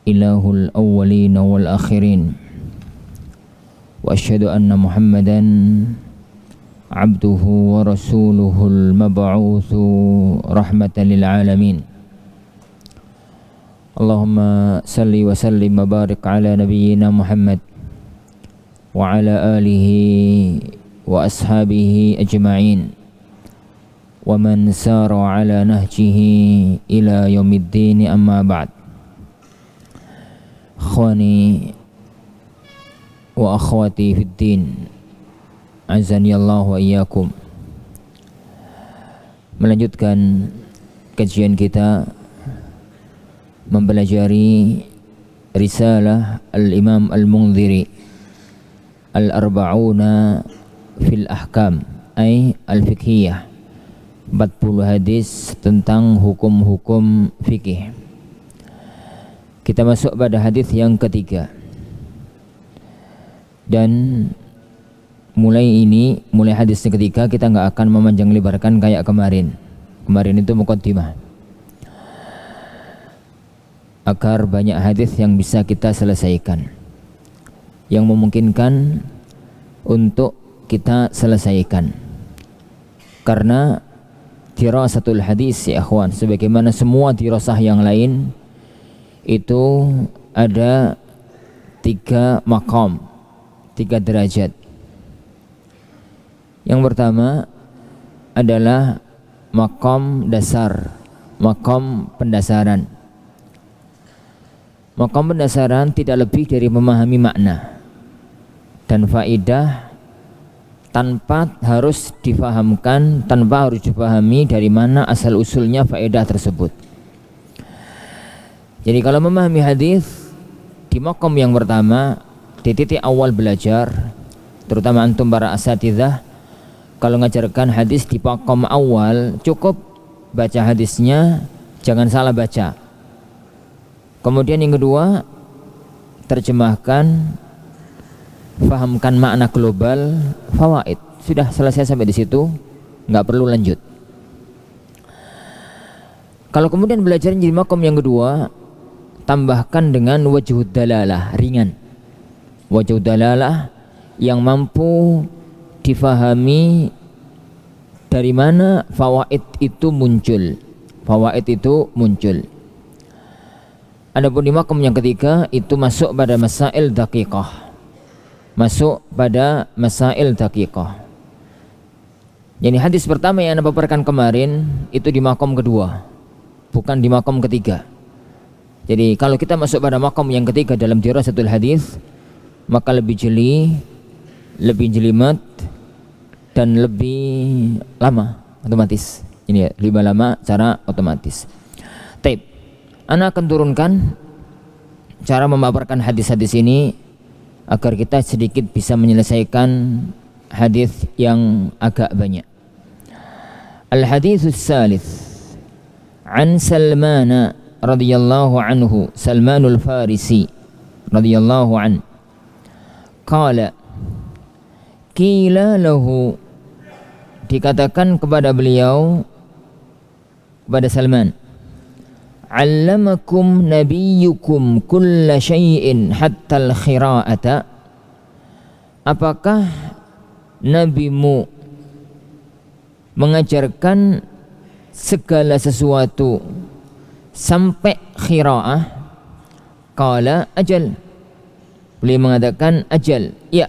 ilahul awwalin wal akhirin wa asyhadu anna Muhammadan abduhu wa rasuluhul mab'utsu rahmatan lil alamin. Allahumma salli wa sallim wa barik ala nabiyyina Muhammad wa ala alihi wa ashabihi ajma'in wa man sara ala nahjihi ila yaumiddin, amma ba'd. Ikhwani wa akhwati fid din, azani Allah wa iyyakum. Melanjutkan kajian kita mempelajari risalah Al-Imam Al-Mundhiri Al-Arba'una fil Ahkam, ay Al-Fiqhiyah, 40 hadis tentang hukum-hukum fikih. Kita masuk pada hadis yang ketiga, dan mulai hadis yang ketiga kita nggak akan memanjang lebarkan kayak kemarin. Kemarin itu muqaddimah, agar banyak hadis yang bisa kita selesaikan, yang memungkinkan untuk kita selesaikan. Karena dirasatul hadis ya akhwan, sebagaimana semua dirasah yang lain itu ada 3 maqam, 3 derajat. Yang pertama adalah maqam dasar, maqam pendasaran. Maqam pendasaran tidak lebih dari memahami makna dan faedah tanpa harus difahami dari mana asal usulnya faedah tersebut. Jadi kalau memahami hadis di maqam yang pertama, di titik awal belajar, terutama antum para asatidzah, kalau ngajarkan hadis di maqam awal cukup baca hadisnya, jangan salah baca. Kemudian yang kedua, terjemahkan, fahamkan makna global, fawaid. Sudah selesai sampai di situ, nggak perlu lanjut. Kalau kemudian belajar di maqam yang kedua, tambahkan dengan wajhud dalalah, ringan. Wajhud dalalah yang mampu difahami dari mana fawaid itu muncul. Fawaid itu muncul. Adapun di maqam yang ketiga itu masuk pada masail daqiqah. Masuk pada masail daqiqah. Jadi hadis pertama yang Anda paparkan kemarin itu di maqam kedua, bukan di maqam ketiga. Jadi kalau kita masuk pada maqam yang ketiga dalam dirasatul hadis, maka lebih jeli, lebih jelimet, dan lebih lama otomatis. Ini ya, lebih lama secara otomatis. Taib. Ana akan turunkan cara memaparkan hadis-hadis ini agar kita sedikit bisa menyelesaikan hadis yang agak banyak. Al-haditsus salits an Salman radhiyallahu anhu, Salmanul Farisi radhiyallahu an, qala qila lahu, dikatakan kepada beliau, kepada Salman, allamakum nabiyyukum kulla syai'in hatta al-khira'ata, apakah nabimu mengajarkan segala sesuatu sampai khira'ah? Qala ajal, beliau mengatakan ajal, ya.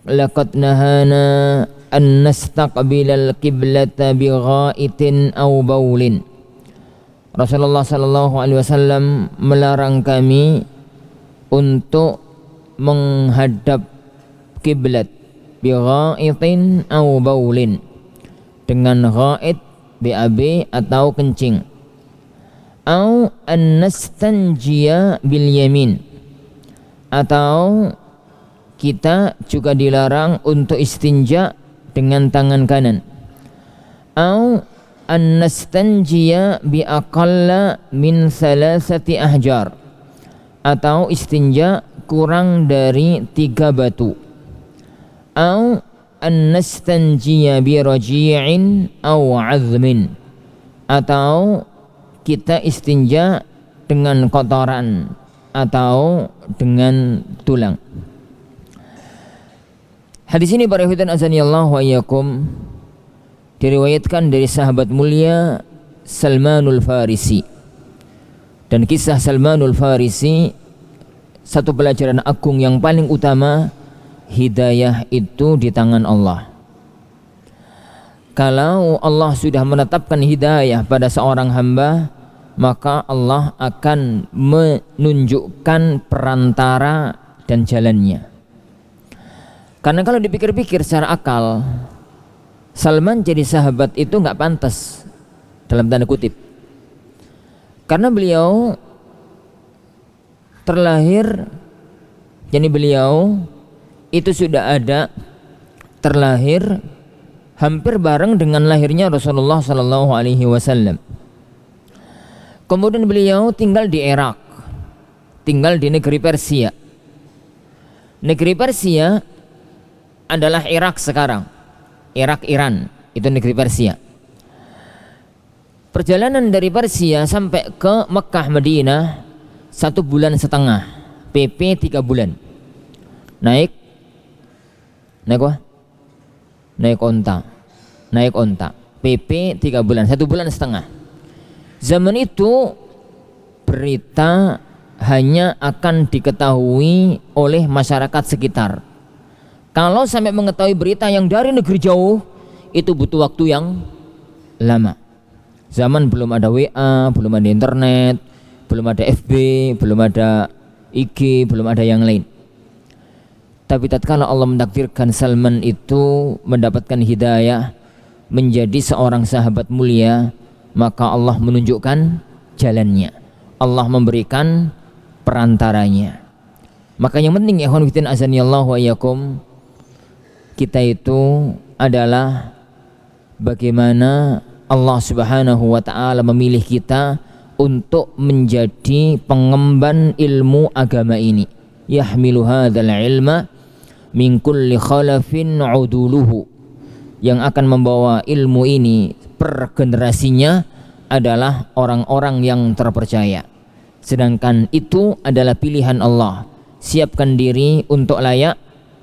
Laqad nahana an nastaqbilal qiblata bi ghaitin aw baulin, Rasulullah sallallahu alaihi wasallam melarang kami untuk menghadap kiblat bi ghaitin aw baulin, dengan ghaid BAB atau kencing, au an nastanjiya bil yamin, atau kita juga dilarang untuk istinja dengan tangan kanan, au an nastanjiya bi aqalla min salasati ahjar, atau istinja kurang dari 3 batu, au an nastanjiya bi raji'in aw azmin, atau kita istinja dengan kotoran atau dengan tulang. Hadis ini para ikhwan azanillahu wa iyyakum diriwayatkan dari sahabat mulia Salmanul Farisi. Dan kisah Salmanul Farisi satu pelajaran agung yang paling utama, hidayah itu di tangan Allah. Kalau Allah sudah menetapkan hidayah pada seorang hamba, maka Allah akan menunjukkan perantara dan jalannya. Karena kalau dipikir-pikir secara akal, Salman jadi sahabat itu nggak pantas dalam tanda kutip. Karena beliau terlahir, jadi beliau itu sudah ada terlahir hampir bareng dengan lahirnya Rasulullah Sallallahu Alaihi Wasallam. Kemudian beliau tinggal di Irak, tinggal di negeri Persia. Negeri Persia adalah Irak sekarang, Irak Iran, itu negeri Persia. Perjalanan dari Persia sampai ke Mekah Madinah 1,5 bulan, PP 3 bulan. Naik apa? Naik onta, PP 3 bulan, 1,5 bulan. Zaman itu berita hanya akan diketahui oleh masyarakat sekitar. Kalau sampai mengetahui berita yang dari negeri jauh, itu butuh waktu yang lama. Zaman belum ada WA, belum ada internet, belum ada FB, belum ada IG, belum ada yang lain. Tapi tatkala Allah mentakdirkan Salman itu mendapatkan hidayah menjadi seorang sahabat mulia, maka Allah menunjukkan jalannya. Allah memberikan perantaranya. Maka yang penting ikhwan fillah azanillahu wa iyyakum, kita itu adalah bagaimana Allah Subhanahu wa taala memilih kita untuk menjadi pengemban ilmu agama ini. Yahmilu hadzal ilma min kulli khalafin uduluhu. Yang akan membawa ilmu ini per generasinya adalah orang-orang yang terpercaya. Sedangkan itu adalah pilihan Allah. Siapkan diri untuk layak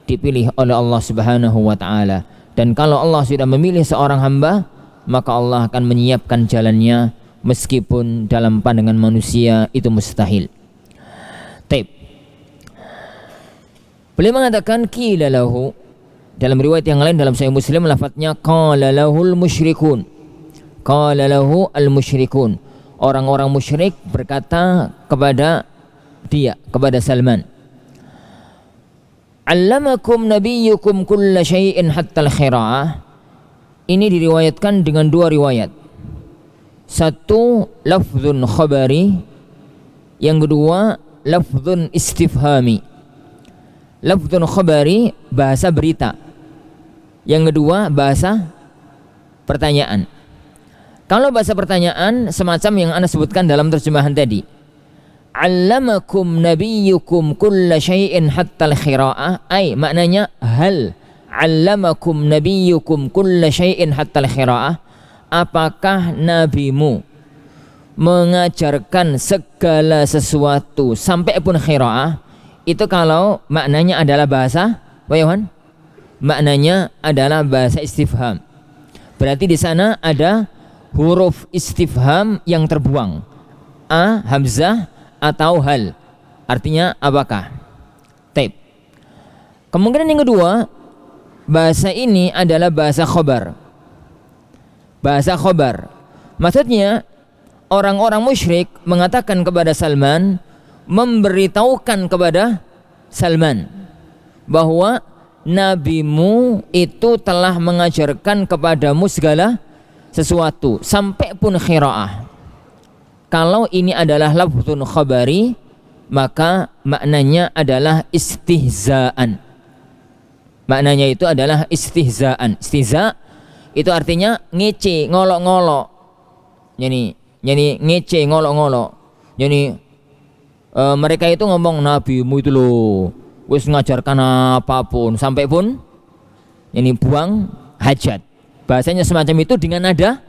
dipilih oleh Allah Subhanahu wa taala. Dan kalau Allah sudah memilih seorang hamba, maka Allah akan menyiapkan jalannya meskipun dalam pandangan manusia itu mustahil. Taib. Beliau mengatakan qila lahu, dalam riwayat yang lain dalam Sahih Muslim lafadznya qala lahul musyrikun. Qala lahu al musyrikun. Orang-orang musyrik berkata kepada dia, kepada Salman, allamakum nabiyyukum kulla syai'in hatta al-khira'ah. Ini diriwayatkan dengan dua riwayat. Satu lafzun khabari, yang kedua lafzun istifhami. Lafzun khabari bahasa berita, yang kedua bahasa pertanyaan. Kalau bahasa pertanyaan semacam yang Anda sebutkan dalam terjemahan tadi, allamakum nabiyyukum kulla syai'in hatta al-khira'ah, ay maknanya hal allamakum nabiyyukum kulla syai'in hatta al-khira'ah, apakah nabimu mengajarkan segala sesuatu sampai pun khira'ah. Itu kalau maknanya adalah bahasa Yohan, maknanya adalah bahasa istifham. Berarti di sana ada huruf istifham yang terbuang, a, hamzah atau hal, artinya apakah. Taib. Kemungkinan yang kedua, bahasa ini adalah bahasa khobar. Bahasa khobar, maksudnya orang-orang musyrik mengatakan kepada Salman, memberitahukan kepada Salman bahwa nabimu itu telah mengajarkan kepadamu segala sesuatu sampai pun khira'ah. Kalau ini adalah lafzun khabari, maka maknanya adalah istihzaan. Maknanya itu adalah istihzaan. Istihza itu artinya ngece, ngolok-ngolok. Yani ngece, ngolok-ngolok. Yani mereka itu ngomong nabimu itu loh wis ngajarkan apapun sampai pun yani buang hajat. Bahasanya semacam itu dengan nada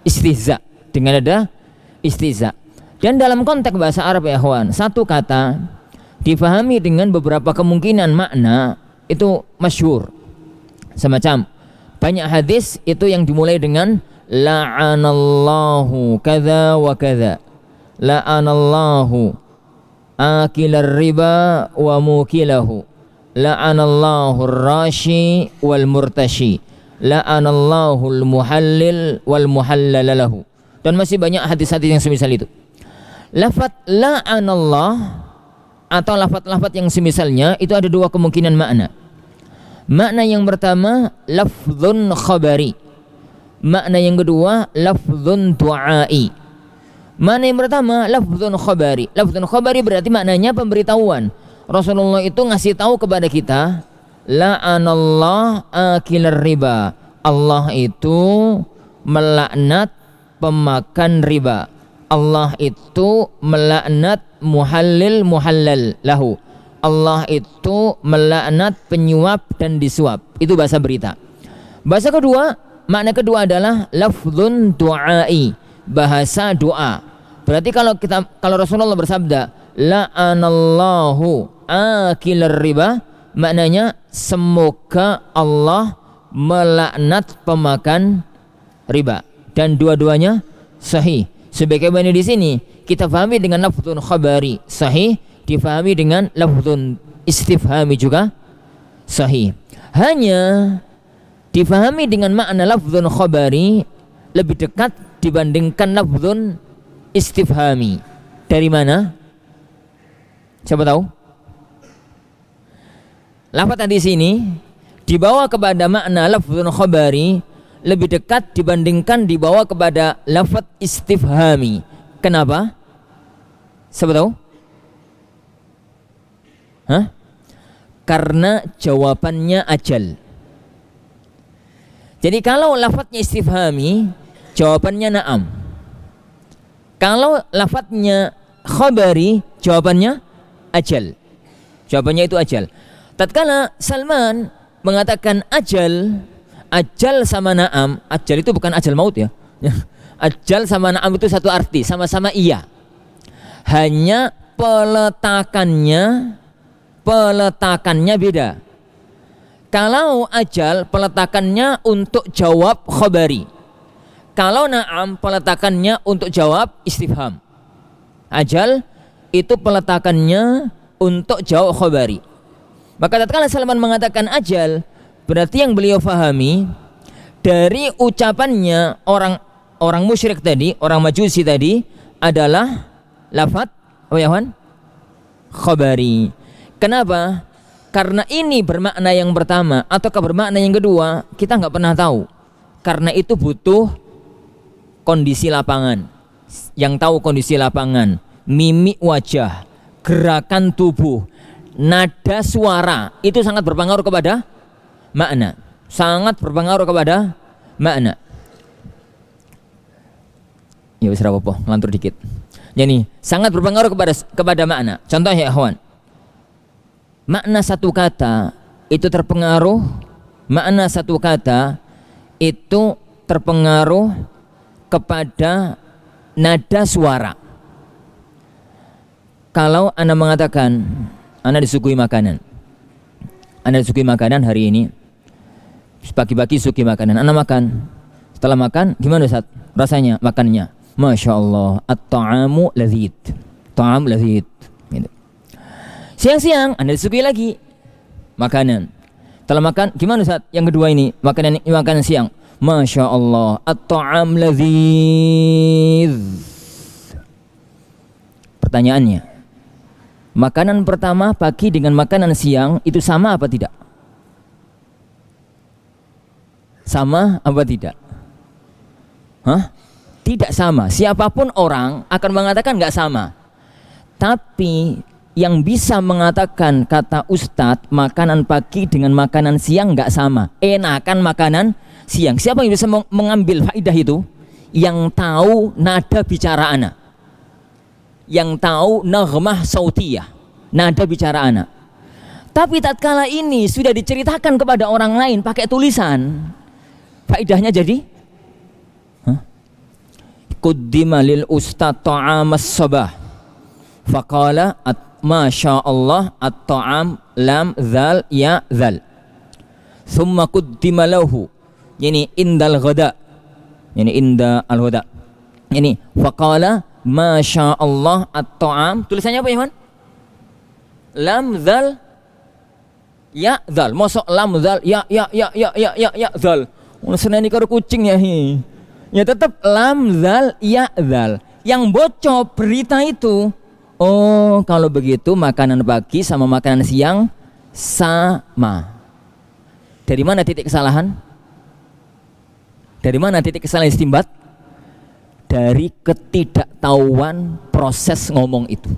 istihza, dengan nada istihza. Dan dalam konteks bahasa Arab ya ikhwan, satu kata difahami dengan beberapa kemungkinan makna itu masyhur. Semacam banyak hadis itu yang dimulai dengan la'anallahu kadza wa kadza, la'anallahu akilar riba wa mukilahu, la'anallahu ar-rashi wal murtashi, la'anallahu al-muhallil wal muhallal lahu. Dan masih banyak hadis-hadis yang semisal itu. Lafaz la'anallah atau lafaz-lafaz yang semisalnya itu ada dua kemungkinan makna. Makna yang pertama lafzun khabari, makna yang kedua lafzun du'ai. Makna yang pertama lafzun khabari. Lafzun khabari berarti maknanya pemberitahuan. Rasulullah itu ngasih tahu kepada kita la'anallah akilar riba, Allah itu melaknat pemakan riba, Allah itu melaknat muhallil muhallal lahu, Allah itu melaknat penyuap dan disuap. Itu bahasa berita. Bahasa kedua, makna kedua adalah lafzun du'ai, bahasa doa. Berarti kalau Rasulullah bersabda la'anallahu akilar riba, maknanya semoga Allah melaknat pemakan riba. Dan dua-duanya sahih. Sebagaimana di sini kita pahami dengan lafzun khabari sahih, difahami dengan lafzun istifhami juga sahih. Hanya difahami dengan makna lafzun khabari lebih dekat dibandingkan lafzun istifhami. Dari mana? Siapa tahu? Lafaz di sini dibawa kepada makna lafzun khabari lebih dekat dibandingkan dibawa kepada lafaz istifhami. Kenapa? Siapa tahu? Hah? Karena jawabannya ajal. Jadi kalau lafaznya istifhami, jawabannya na'am. Kalau lafaznya khabari, jawabannya ajal. Jawabannya itu ajal. Tatkala Salman mengatakan ajal sama na'am, ajal itu bukan ajal maut ya. Ajal sama na'am itu satu arti, sama-sama iya. Hanya peletakannya beda. Kalau ajal peletakannya untuk jawab khabari. Kalau na'am peletakannya untuk jawab istifham. Ajal itu peletakannya untuk jawab khabari. Maka tatkala Salman mengatakan ajal, berarti yang beliau fahami dari ucapannya orang musyrik tadi, orang majusi tadi adalah lafaz khabari. Kenapa? Karena ini bermakna yang pertama ataukah bermakna yang kedua, kita nggak pernah tahu. Karena itu butuh kondisi lapangan. Yang tahu kondisi lapangan, mimik wajah, gerakan tubuh, nada suara, itu sangat berpengaruh kepada makna. Sangat berpengaruh kepada makna. Ya wis ra apa-apa, ngelantur dikit. Jadi sangat berpengaruh kepada makna. Contoh ya ikhwan. Makna satu kata itu terpengaruh, makna satu kata itu terpengaruh kepada nada suara. Kalau Anda mengatakan Anda disuguhi makanan, Anda disuguhi makanan hari ini, pagi-pagi disuguhi makanan, Anda makan. Setelah makan, gimana Ustaz? Rasanya makannya, Masya Allah, at-ta'amu lazid, ta'am lazid. Gitu. Siang-siang Anda disuguhi lagi makanan. Setelah makan, gimana Ustaz? Yang kedua ini, makanan siang, Masya Allah, at-ta'am lazid. Pertanyaannya, makanan pertama pagi dengan makanan siang itu sama apa tidak? Sama apa tidak? Hah? Tidak sama. Siapapun orang akan mengatakan nggak sama. Tapi yang bisa mengatakan kata Ustadz makanan pagi dengan makanan siang nggak sama. Enakan makanan siang. Siapa yang bisa mengambil faidah itu? Yang tahu nada bicara anak, yang tahu naghmah sautiyah, nada bicara anak. Tapi tatkala ini sudah diceritakan kepada orang lain pakai tulisan, faidahnya jadi quddima lil ustad ta'amas sabah faqala masya Allah at-ta'am lam zal ya zal thumma quddima lahu yani indal ghada yani inda al ghada yani faqala masya Allah at-ta'am, tulisannya apa ya, Man? Lam zal ya zal, mosok lam zal ya zal. Seneni karo kucing ya hi. Ya tetap lam zal ya zal. Yang bocor berita itu, oh kalau begitu makanan pagi sama makanan siang sama. Dari mana titik kesalahan? Dari mana titik kesalahan istinbat? Dari ketidaktahuan proses ngomong itu,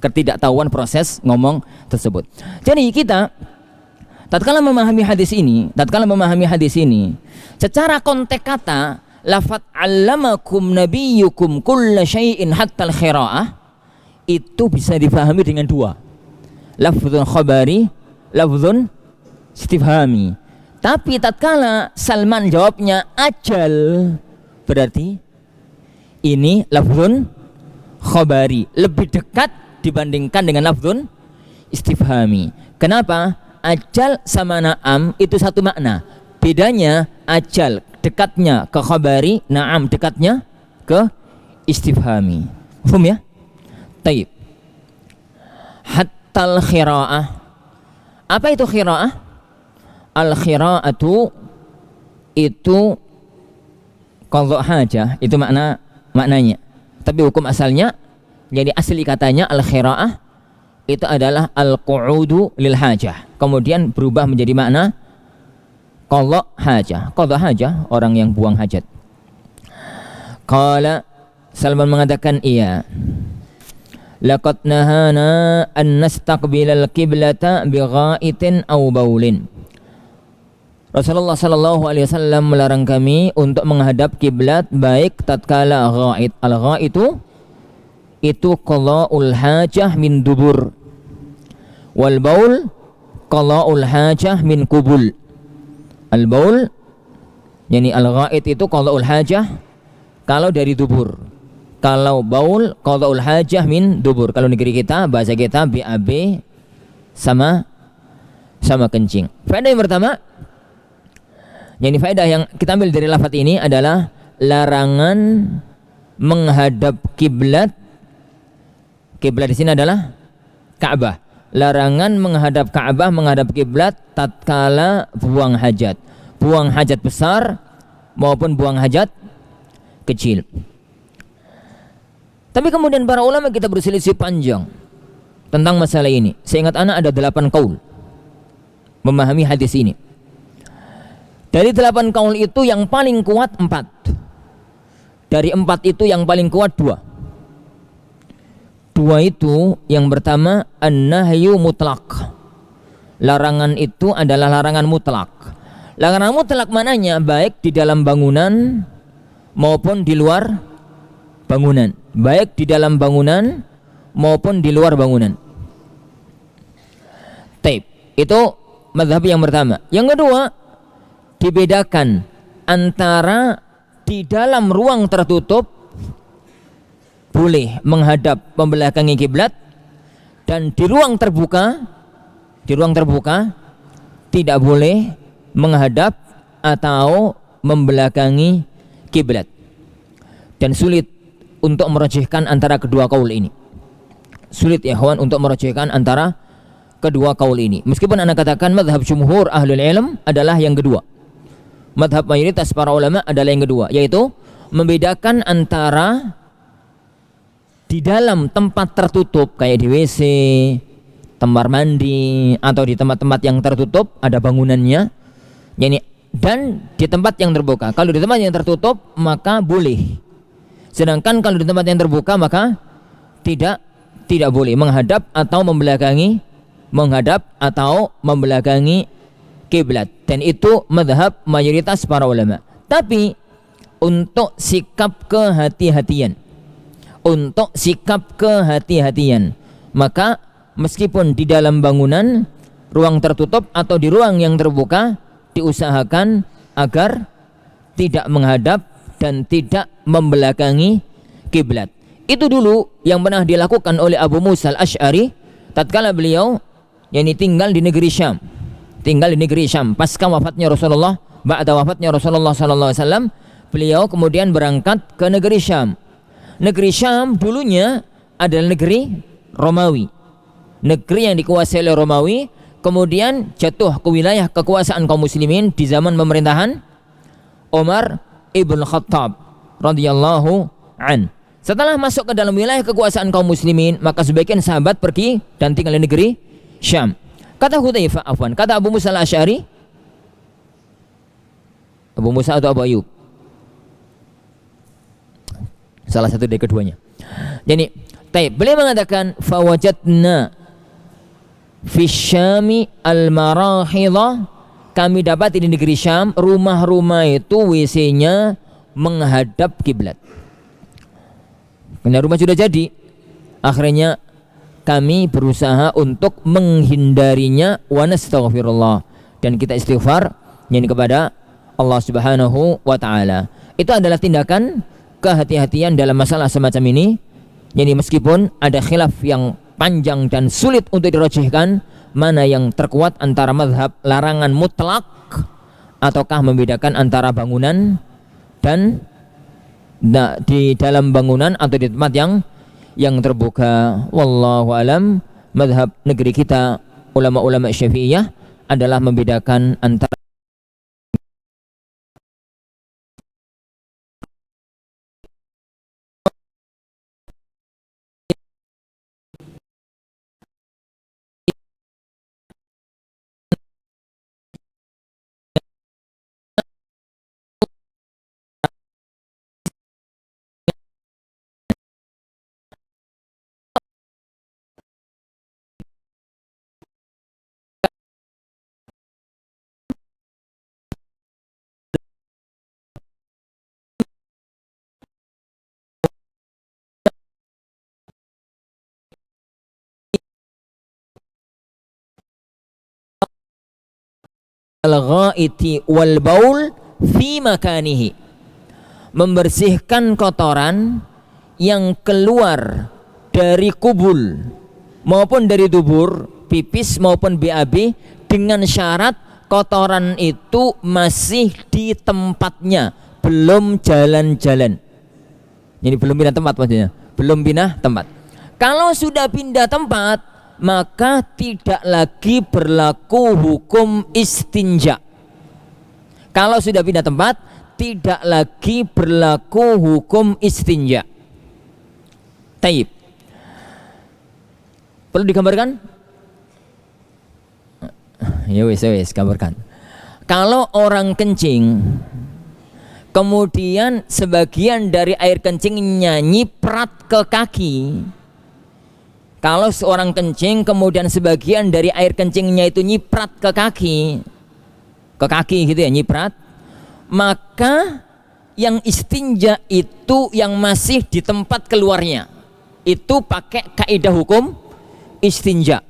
ketidaktahuan proses ngomong tersebut. Jadi kita tatkala memahami hadis ini, secara konteks kata lafaz allamakum nabiyyukum kulla syai'in hatta al-khira'ah itu bisa dipahami dengan dua, lafzun khabari, lafzun istifhami. Tapi tatkala Salman jawabnya ajal, berarti ini lafzun khabari, lebih dekat dibandingkan dengan lafzun istifhami. Kenapa? Ajal sama na'am itu satu makna. Bedanya ajal dekatnya ke khabari, na'am dekatnya ke istifhami. Paham ya? Taib. Hattal khira'ah. Apa itu khira'ah? Al-khira'atu itu qadha hajah, itu maknanya. Tapi hukum asalnya, jadi asli katanya al-khira'ah itu adalah al-qu'udu lil hajah. Kemudian berubah menjadi makna qadha hajah. Qadha hajah, orang yang buang hajat. Qala, Salman mengatakan iya. Laqad nahana an nastaqbilal qiblata bighaitin aw baulin. Rasulullah sallallahu alaihi wasallam melarang kami untuk menghadap kiblat baik tatkala ghaid. Al-ghaitu itu qada'ul hajah min dubur. Wal baul qada'ul hajah min kubul. Al baul yani al-ghaid itu qada'ul hajah kalau dari dubur. Kalau baul qada'ul hajah min dubur. Kalau negeri kita, bahasa kita BAB sama kencing. Faedah yang pertama, jadi faedah yang kita ambil dari lafaz ini adalah larangan menghadap kiblat. Kiblat di sini adalah Ka'bah. Larangan menghadap Ka'bah, menghadap kiblat tatkala buang hajat. Buang hajat besar maupun buang hajat kecil. Tapi kemudian para ulama kita berselisih panjang tentang masalah ini. Seingat anak ada 8 qaul memahami hadis ini. Dari 8 kaul itu yang paling kuat 4. Dari 4 itu yang paling kuat 2. 2 itu yang pertama an-nahyu mutlaq. Larangan itu adalah larangan mutlak. Larangan mutlak mananya baik di dalam bangunan maupun di luar bangunan. Baik di dalam bangunan maupun di luar bangunan. Taib. Itu mazhab yang pertama. Yang kedua, dibedakan antara di dalam ruang tertutup boleh menghadap membelakangi kiblat dan di ruang terbuka tidak boleh menghadap atau membelakangi kiblat. Dan sulit untuk merajihkan antara kedua kaul ini. Sulit ya kawan untuk merajihkan antara kedua kaul ini. Meskipun anda katakan mazhab jumhur ahlul ilm adalah yang kedua. Madhab mayoritas para ulama adalah yang kedua, yaitu membedakan antara di dalam tempat tertutup kayak di WC, kamar mandi, atau di tempat-tempat yang tertutup ada bangunannya, dan di tempat yang terbuka. Kalau di tempat yang tertutup maka boleh, sedangkan kalau di tempat yang terbuka maka tidak boleh menghadap atau membelakangi kiblat. Dan itu mazhab mayoritas para ulama. Tapi untuk sikap kehati-hatian, maka meskipun di dalam bangunan, ruang tertutup atau di ruang yang terbuka, diusahakan agar tidak menghadap dan tidak membelakangi kiblat. Itu dulu yang pernah dilakukan oleh Abu Musa al-Asy'ari tatkala beliau tinggal di negeri Syam. Tinggal di negeri Syam pasca wafatnya Rasulullah, ba'da wafatnya Rasulullah sallallahu alaihi wasallam, beliau kemudian berangkat ke negeri Syam. Negeri Syam dulunya adalah negeri Romawi. Negeri yang dikuasai oleh Romawi, kemudian jatuh ke wilayah kekuasaan kaum muslimin di zaman pemerintahan Umar ibn Khattab radhiyallahu an. Setelah masuk ke dalam wilayah kekuasaan kaum muslimin, maka sebagian sahabat pergi dan tinggal di negeri Syam. Kata Abu Musa al-Asy'ari, Abu Musa atau Abu Ayyub, salah satu dari keduanya. Jadi, beliau mengatakan fawajadna fi Syami al-marahidha, kami dapat di negeri Syam rumah-rumah itu WC-nya menghadap kiblat. Karena rumah sudah jadi, akhirnya kami berusaha untuk menghindarinya, wa nastaghfirullah, dan kita istighfar kepada Allah Subhanahu wa taala. Itu adalah tindakan kehati-hatian dalam masalah semacam ini. Jadi meskipun ada khilaf yang panjang dan sulit untuk dirajihkan mana yang terkuat antara mazhab larangan mutlak ataukah membedakan antara bangunan dan di dalam bangunan atau di tempat yang terbuka. Wallahu alam. Mazhab negeri kita, ulama-ulama Syafi'iyah, adalah membedakan antara al-ghaiti wal baul fi makanihi, membersihkan kotoran yang keluar dari kubul maupun dari dubur, pipis maupun BAB, dengan syarat kotoran itu masih di tempatnya, belum jalan-jalan. Jadi belum pindah tempat maksudnya, belum pindah tempat. Kalau sudah pindah tempat, maka tidak lagi berlaku hukum istinja. Kalau sudah pindah tempat, tidak lagi berlaku hukum istinja. Taib. Perlu digambarkan? Ya wes, gambarkan. Kalau orang kencing, kemudian sebagian dari air kencingnya nyiprat ke kaki. Kalau seorang kencing kemudian sebagian dari air kencingnya itu nyiprat ke kaki gitu ya, nyiprat, maka yang istinja itu yang masih di tempat keluarnya itu pakai kaidah hukum istinja.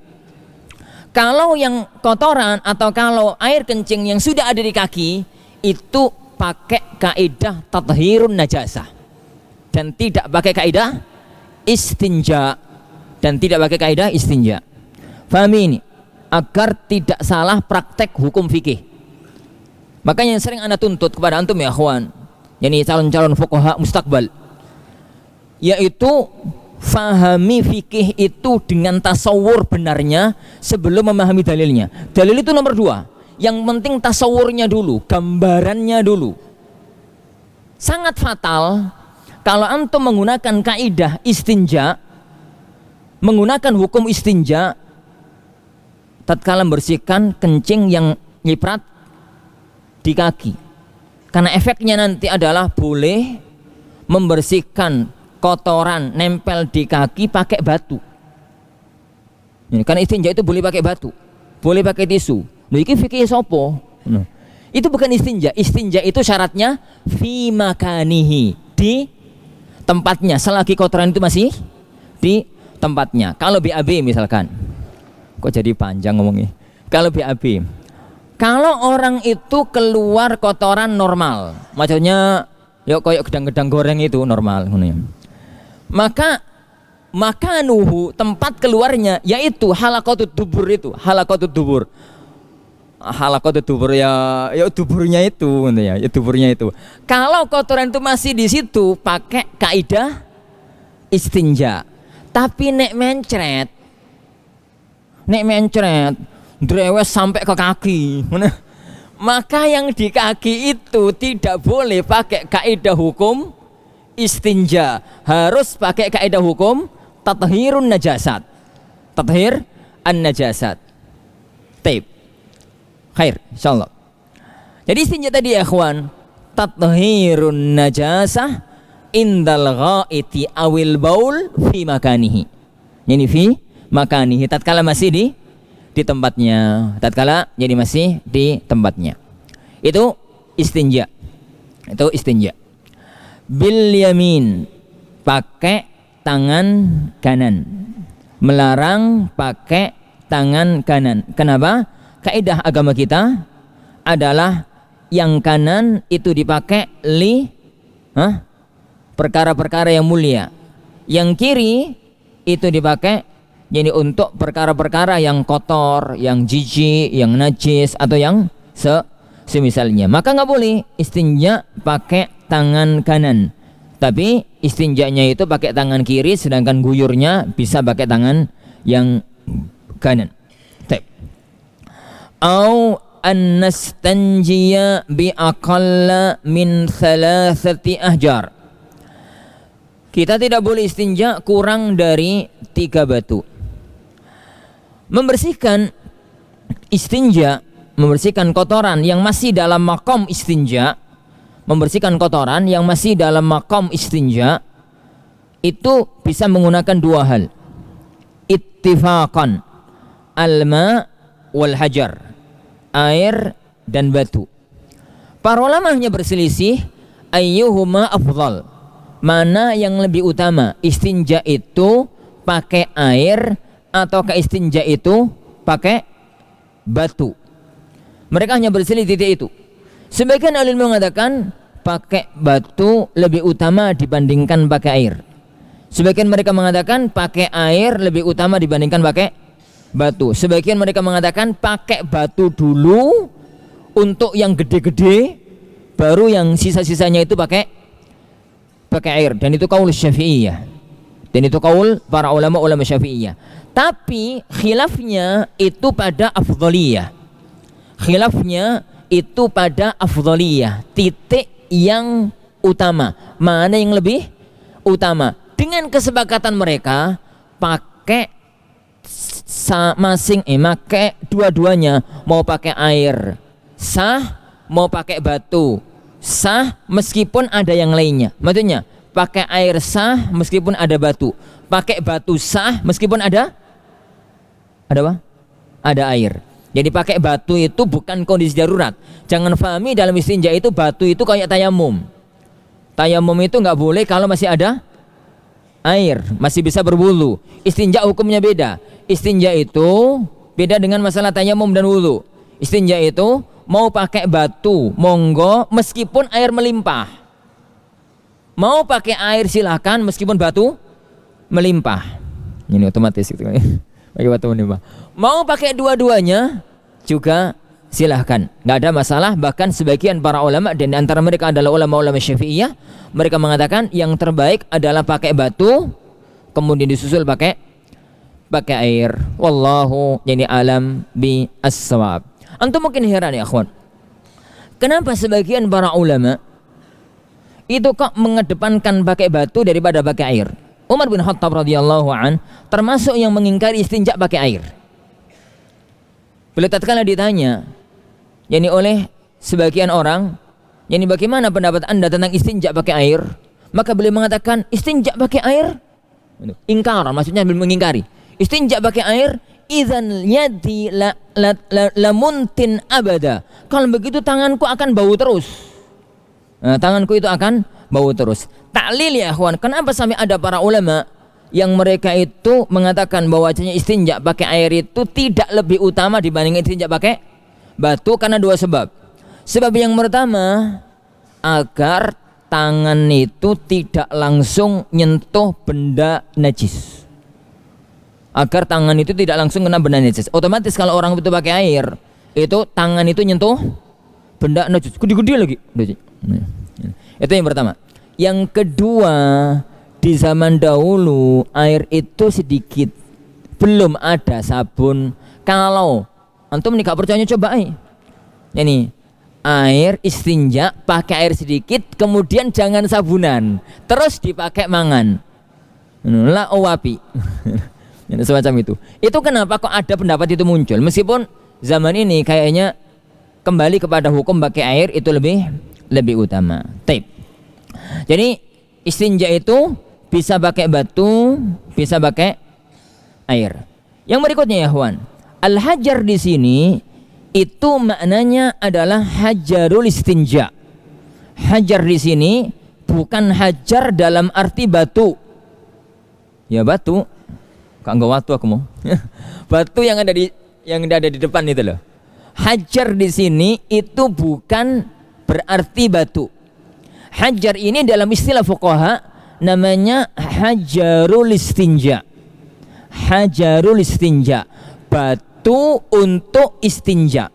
Kalau yang kotoran atau kalau air kencing yang sudah ada di kaki itu pakai kaidah tathhirun najasah dan tidak pakai kaidah istinja. Fahami ini agar tidak salah praktek hukum fikih. Makanya yang sering anda tuntut kepada antum ya akhwan, yani calon-calon fuqaha mustaqbal, yaitu fahami fikih itu dengan tasawur benarnya sebelum memahami dalilnya. Dalil itu nomor 2, yang penting tasawurnya dulu, gambarannya dulu. Sangat fatal kalau antum menggunakan kaidah istinja, menggunakan hukum istinja tatkala membersihkan kencing yang nyiprat di kaki, karena efeknya nanti adalah boleh membersihkan kotoran nempel di kaki pakai batu. Ini karena istinja itu boleh pakai batu, boleh pakai tisu. Iki fikih sopo? Itu bukan istinja. Istinja itu syaratnya fi makanihi, di tempatnya, selagi kotoran itu masih di tempatnya. Kalau BAB misalkan, kok jadi panjang ngomongnya. Kalau BAB, kalau orang itu keluar kotoran normal, maksudnya Ya koyok gedang-gedang goreng itu normal ngono ya. Maka nuhu tempat keluarnya yaitu halaqatut dubur itu, halaqatut dubur. Halaqatut dubur ya duburnya itu gitu ya duburnya itu. Kalau kotoran itu masih di situ pakai kaidah istinja. Tapi nek mencret drewes sampai ke kaki. Maka yang di kaki itu tidak boleh pakai kaidah hukum istinja, harus pakai kaidah hukum tathhirun najasat. Tathhir an-najasat. Taib. Khair, insyaallah. Jadi istinja tadi ya ikhwan, tathhirun najasah indal ghaiti awil baul fi makanihi. Yani fi makanihi tatkala masih di tempatnya. Tatkala jadi masih di tempatnya. Itu istinja. Itu istinja. Bil yamin, pakai tangan kanan. Melarang pakai tangan kanan. Kenapa? Kaidah agama kita adalah yang kanan itu dipakai perkara-perkara yang mulia. Yang kiri itu dipakai jadi untuk perkara-perkara yang kotor, yang jijik, yang najis atau yang semisalnya. Maka nggak boleh istinja pakai tangan kanan. Tapi istinjanya itu pakai tangan kiri, sedangkan guyurnya bisa pakai tangan yang kanan. Au an nastanjiya bi aqalla min 3 ahjar. Kita tidak boleh istinja kurang dari 3 batu. Membersihkan istinja, membersihkan kotoran yang masih dalam makom istinja, membersihkan kotoran yang masih dalam makom istinja itu bisa menggunakan 2 hal. Ittifaqan alma wal hajar, air dan batu. Para ulama hanya berselisih ayyuhuma afdal, mana yang lebih utama, istinja itu pakai air atau ke istinja itu pakai batu. Mereka hanya berselisih titik itu. Sebagian ahli mengatakan pakai batu lebih utama dibandingkan pakai air. Sebagian mereka mengatakan pakai air lebih utama dibandingkan pakai batu. Sebagian mereka mengatakan pakai batu dulu untuk yang gede-gede, baru yang sisa-sisanya itu pakai air. Dan itu qaul Syafi'iyah. Dan itu qaul para ulama Syafi'iyah. Tapi khilafnya itu pada afdhaliyah. Khilafnya itu pada afdhaliyah, titik yang utama, mana yang lebih utama. Dengan kesepakatan mereka pakai pakai dua-duanya, mau pakai air sah, mau pakai batu sah, meskipun ada yang lainnya. Maksudnya pakai air sah meskipun ada batu, pakai batu sah meskipun ada apa? Ada air. Jadi pakai batu itu bukan kondisi darurat. Jangan fahami dalam istinja itu batu itu kayak tayamum. Tayamum itu nggak boleh kalau masih ada air, masih bisa berwudu. Istinja hukumnya beda. Istinja itu beda dengan masalah tayamum dan wudu. Istinja itu mau pakai batu monggo meskipun air melimpah. Mau pakai air silahkan meskipun batu melimpah. Ini otomatis gitu. Pakai batu melimpah. Mau pakai dua-duanya juga silahkan, nggak ada masalah. Bahkan sebagian para ulama dan antara mereka adalah ulama-ulama Syafi'iyah, mereka mengatakan yang terbaik adalah pakai batu kemudian disusul pakai air. Wallahu yani alam bi as-shawab. Antum mungkin heran ya akhwan, kenapa sebagian para ulama itu kok mengedepankan pakai batu daripada pakai air. Umar bin Khattab radhiyallahu an termasuk yang mengingkari istinja pakai air. Beliau tatkala ditanya yakni oleh sebagian orang, yakni bagaimana pendapat Anda tentang istinja pakai air? Maka beliau mengatakan istinja pakai air ingkar, maksudnya beliau mengingkari. Istinja pakai air idzan yadi la muntin abada. Kalau begitu tanganku akan bau terus. Nah, tanganku itu akan bau terus. Taklil ya ikhwan, kenapa sampai ada para ulama yang mereka itu mengatakan bahwasanya istinja pakai air itu tidak lebih utama dibandingkan istinja pakai batu? Karena 2 sebab. Sebab yang pertama, agar tangan itu tidak langsung nyentuh benda najis. Agar tangan itu tidak langsung kena benda najis. Otomatis kalau orang itu pakai air, itu tangan itu nyentuh benda najis. Gede-gede lagi. Itu yang pertama. Yang kedua, di zaman dahulu air itu sedikit, belum ada sabun. Kalau antum nih gak percaya, coba ini air istinja pakai air sedikit, kemudian jangan sabunan, terus dipakai mangan, la owapi. Semacam itu. Itu kenapa kok ada pendapat itu muncul? Meskipun zaman ini kayaknya kembali kepada hukum pakai air itu lebih utama. Tape. Jadi istinja itu bisa pakai batu, bisa pakai air. Yang berikutnya ya Ikhwan, al-hajar di sini itu maknanya adalah hajarul istinja. Hajar di sini bukan hajar dalam arti batu. Ya batu, kanggo watu aku mau. Batu yang ada di depan itu loh. Hajar di sini itu bukan berarti batu. Hajar ini dalam istilah fuqaha namanya hajarul istinja. Hajarul istinja, batu untuk istinja.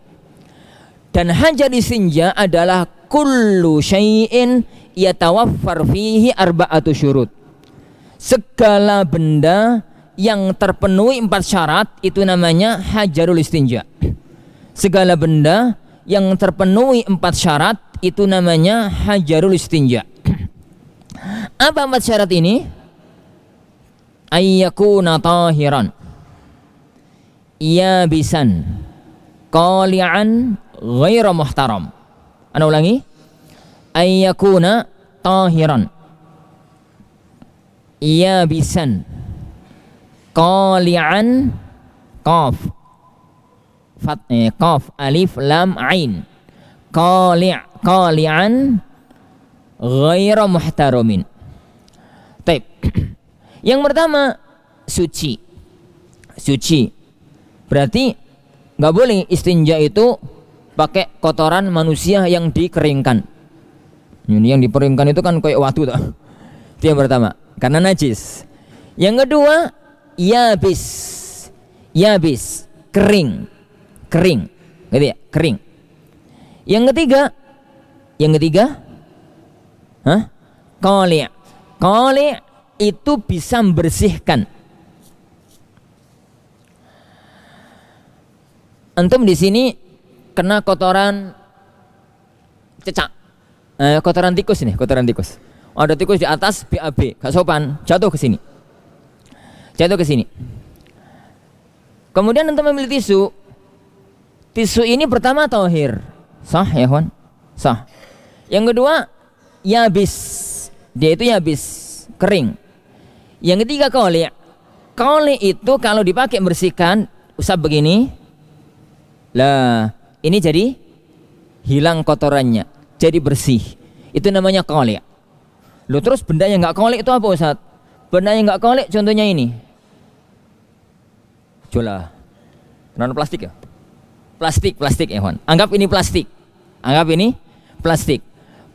Dan hajar istinja adalah kullu syai'in yatawaffar fihi arba'atu syurut. Segala benda yang terpenuhi 4 syarat itu namanya hajarul istinja. Segala benda yang terpenuhi 4 syarat itu namanya hajarul istinja. Apa 4 syarat ini? Ayyakuna tahiran, yabisan, qali'an, ghaira muhtaram. Ana ulangi. Ayyakuna tahiran, yabisan, qali'an, qaf qaf alif lam ain, qali'an, ghaira muhtaramin. Baik. Yang pertama suci. Suci berarti nggak boleh istinja itu pakai kotoran manusia yang dikeringkan. Ini yang dikeringkan itu kan kayak watu tuh. Itu yang pertama, karena najis. Yang kedua yabis. Yabis, kering. Kering. Gitu ya, kering. Yang ketiga qali'. Qali' itu bisa membersihkan. Antum di sini kena kotoran cecak, kotoran tikus nih, kotoran tikus. Ada tikus di atas BAB, gak sopan, jatuh ke sini. Kemudian antum ambil tisu. Tisu ini pertama tauhir, sah ya kawan, sah. Yang kedua yabis, dia itu yabis, kering. Yang ketiga qali'. Qali' itu kalau dipakai bersihkan, usap begini, lah ini jadi hilang kotorannya, jadi bersih. Itu namanya qali'. Loh terus benda yang nggak qali' itu apa Ustaz? Benda yang nggak qali' contohnya ini. Coba, non plastik ya? Plastik ya kawan. Anggap ini plastik.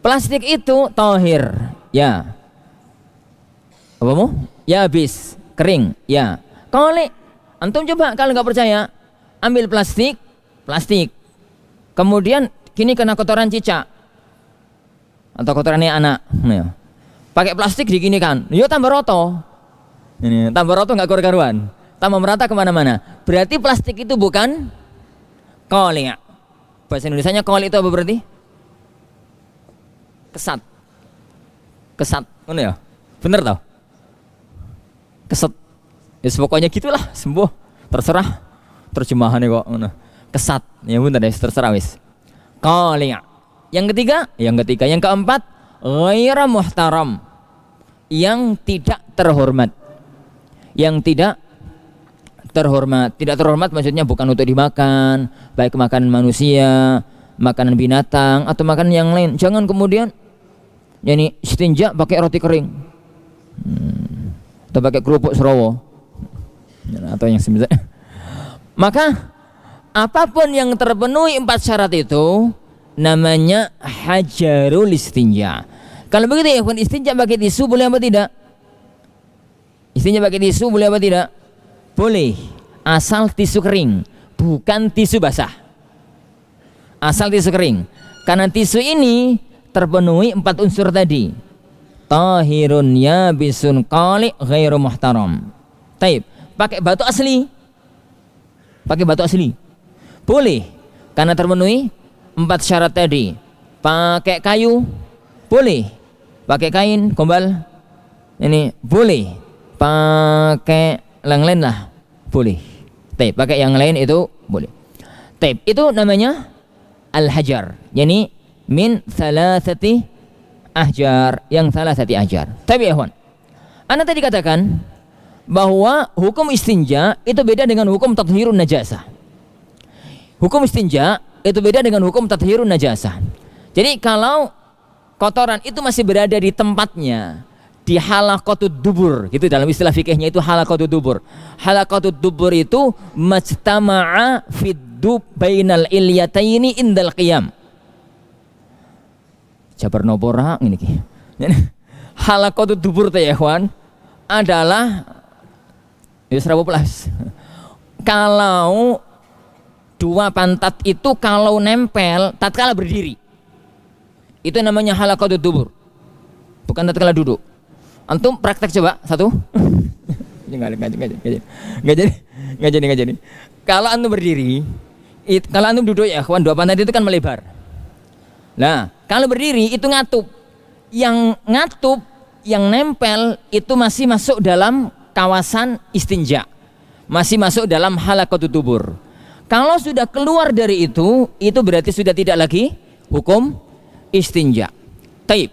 Plastik itu tahir, ya. Apa mu? Ya habis, kering, ya. Qali'. Antum coba kalau nggak percaya, ambil plastik. Kemudian kini kena kotoran cicak atau kotorannya anak. Ya. Pakai plastik diginikan, yo tambah roto. Ini tambah roto nggak karu-karuan. Tambah merata kemana-mana. Berarti plastik itu bukan qali'. Bahasa Indonesianya qali' itu apa berarti? Kesat, mana ya? Bener tau? Kesat. Ya pokoknya gitulah, sembuh. Terserah terjemahannya kok. Kesat. Ya bener deh, terserah wis. Qali'. Yang keempat, ghaira muhtaram. Yang tidak terhormat. Tidak terhormat maksudnya bukan untuk dimakan, baik makanan manusia, makanan binatang atau makanan yang lain. Jangan kemudian yani istinja pakai roti kering, atau pakai kerupuk serowo, atau yang semisal. Maka apapun yang terpenuhi 4 syarat itu namanya hajarul istinja. Kalau begitu ya ikhwan, istinja pakai tisu boleh apa tidak? Istinja pakai tisu boleh apa tidak? Boleh, asal tisu kering, bukan tisu basah. Asal tisu kering. Karena tisu ini terpenuhi 4 unsur tadi. Tahirun yabisun qali' ghairu muhtaram. Taib, pakai batu asli. Pakai batu asli. Boleh, karena terpenuhi 4 syarat tadi. Pakai kayu, boleh. Pakai kain, gombal, ini boleh. Pakai yang lain lah, boleh. Taib, pakai yang lain itu boleh. Taib, itu namanya al-hajar. Yani min thalathati ahjar, yang thalathati ahjar. Tapi ya ikhwan, ana tadi katakan bahwa hukum istinja itu beda dengan hukum tathhirun najasah. Hukum istinja itu beda dengan hukum tathhirun najasah. Jadi kalau kotoran itu masih berada di tempatnya, di halaqatud dubur, gitu dalam istilah fikihnya itu halaqatud dubur. Halaqatud dubur itu majtama'a fid dub bainal ilyataini indal qiyam. Jabar nopora ini ki. Halaqatud dubur teh ya kawan adalah Yusrabu plus. Kalau dua pantat itu kalau nempel tatkala berdiri, itu namanya halaqatud dubur. Bukan tatkala duduk. Antum praktek coba satu. Nggak jadi. Kalau antum berdiri, kalau antum duduk ya kawan, dua pantat itu kan melebar. Nah, kalau berdiri itu ngatup. Yang ngatup, yang nempel itu masih masuk dalam kawasan istinja, masih masuk dalam halaqatud dubur. Kalau sudah keluar dari itu berarti sudah tidak lagi hukum istinja. Taib.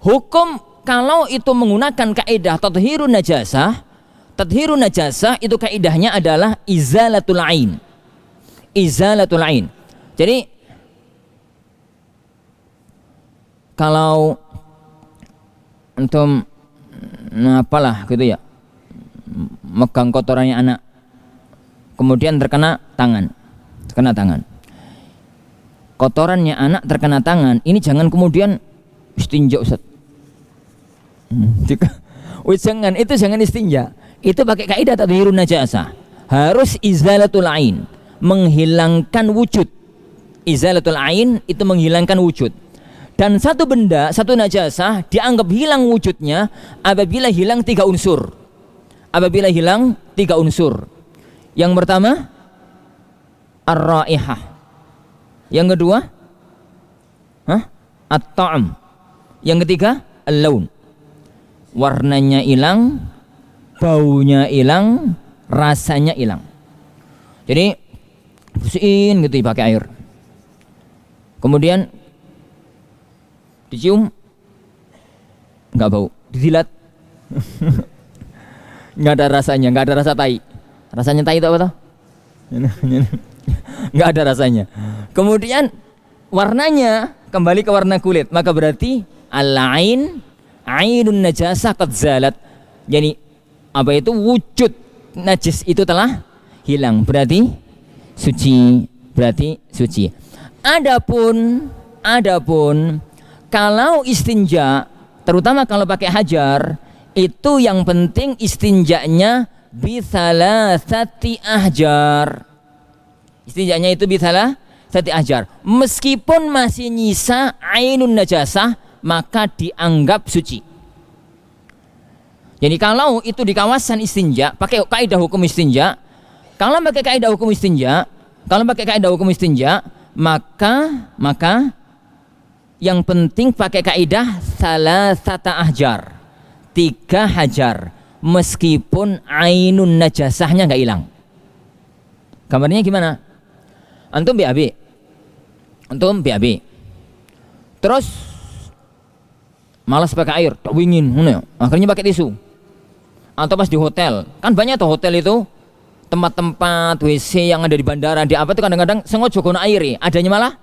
Hukum kalau itu menggunakan kaidah tathhirun najasah itu kaidahnya adalah izalatul ain. Izalatul ain. Jadi kalau antum apalah gitu ya, megang kotorannya anak, kemudian terkena tangan, kotorannya anak terkena tangan, ini jangan kemudian istinja Ustaz. Jangan, itu jangan istinja. Itu pakai kaidah tathhirun najasah. Harus izalatul ain, menghilangkan wujud. Izalatul ain itu menghilangkan wujud. Dan satu benda, satu najasah dianggap hilang wujudnya apabila hilang 3 unsur. Apabila hilang 3 unsur. Yang pertama ar-raihah. Yang kedua at-ta'am. Yang ketiga al-laun. Warnanya hilang, baunya hilang, rasanya hilang. Jadi bersihin gitu pakai air. Kemudian dicium, nggak bau. Dijilat, nggak ada rasanya, nggak ada rasa tai. Rasanya tai itu apa toh? Nggak ada rasanya. Kemudian warnanya kembali ke warna kulit, maka berarti al-ain, ainun najasah qad zalat. Jadi apa itu, wujud najis itu telah hilang, berarti suci, Adapun kalau istinja, terutama kalau pakai hajar, itu yang penting istinjanya bithalasati ahjar. Istinjanya itu bithalasati ahjar. Meskipun masih nyisa ainun najasah, maka dianggap suci. Jadi kalau itu di kawasan istinja, pakai kaidah hukum istinja, maka yang penting pakai kaidah salasata ahjar, 3 hajar, meskipun ainun najasahnya nggak hilang. Gambarnya gimana? Antum BAB, terus malas pakai air, tak wingin, akhirnya pakai tisu. Atau pas di hotel, kan banyak tuh hotel itu tempat-tempat WC yang ada di bandara, di apa tuh kadang-kadang sengaja gono air, adanya malah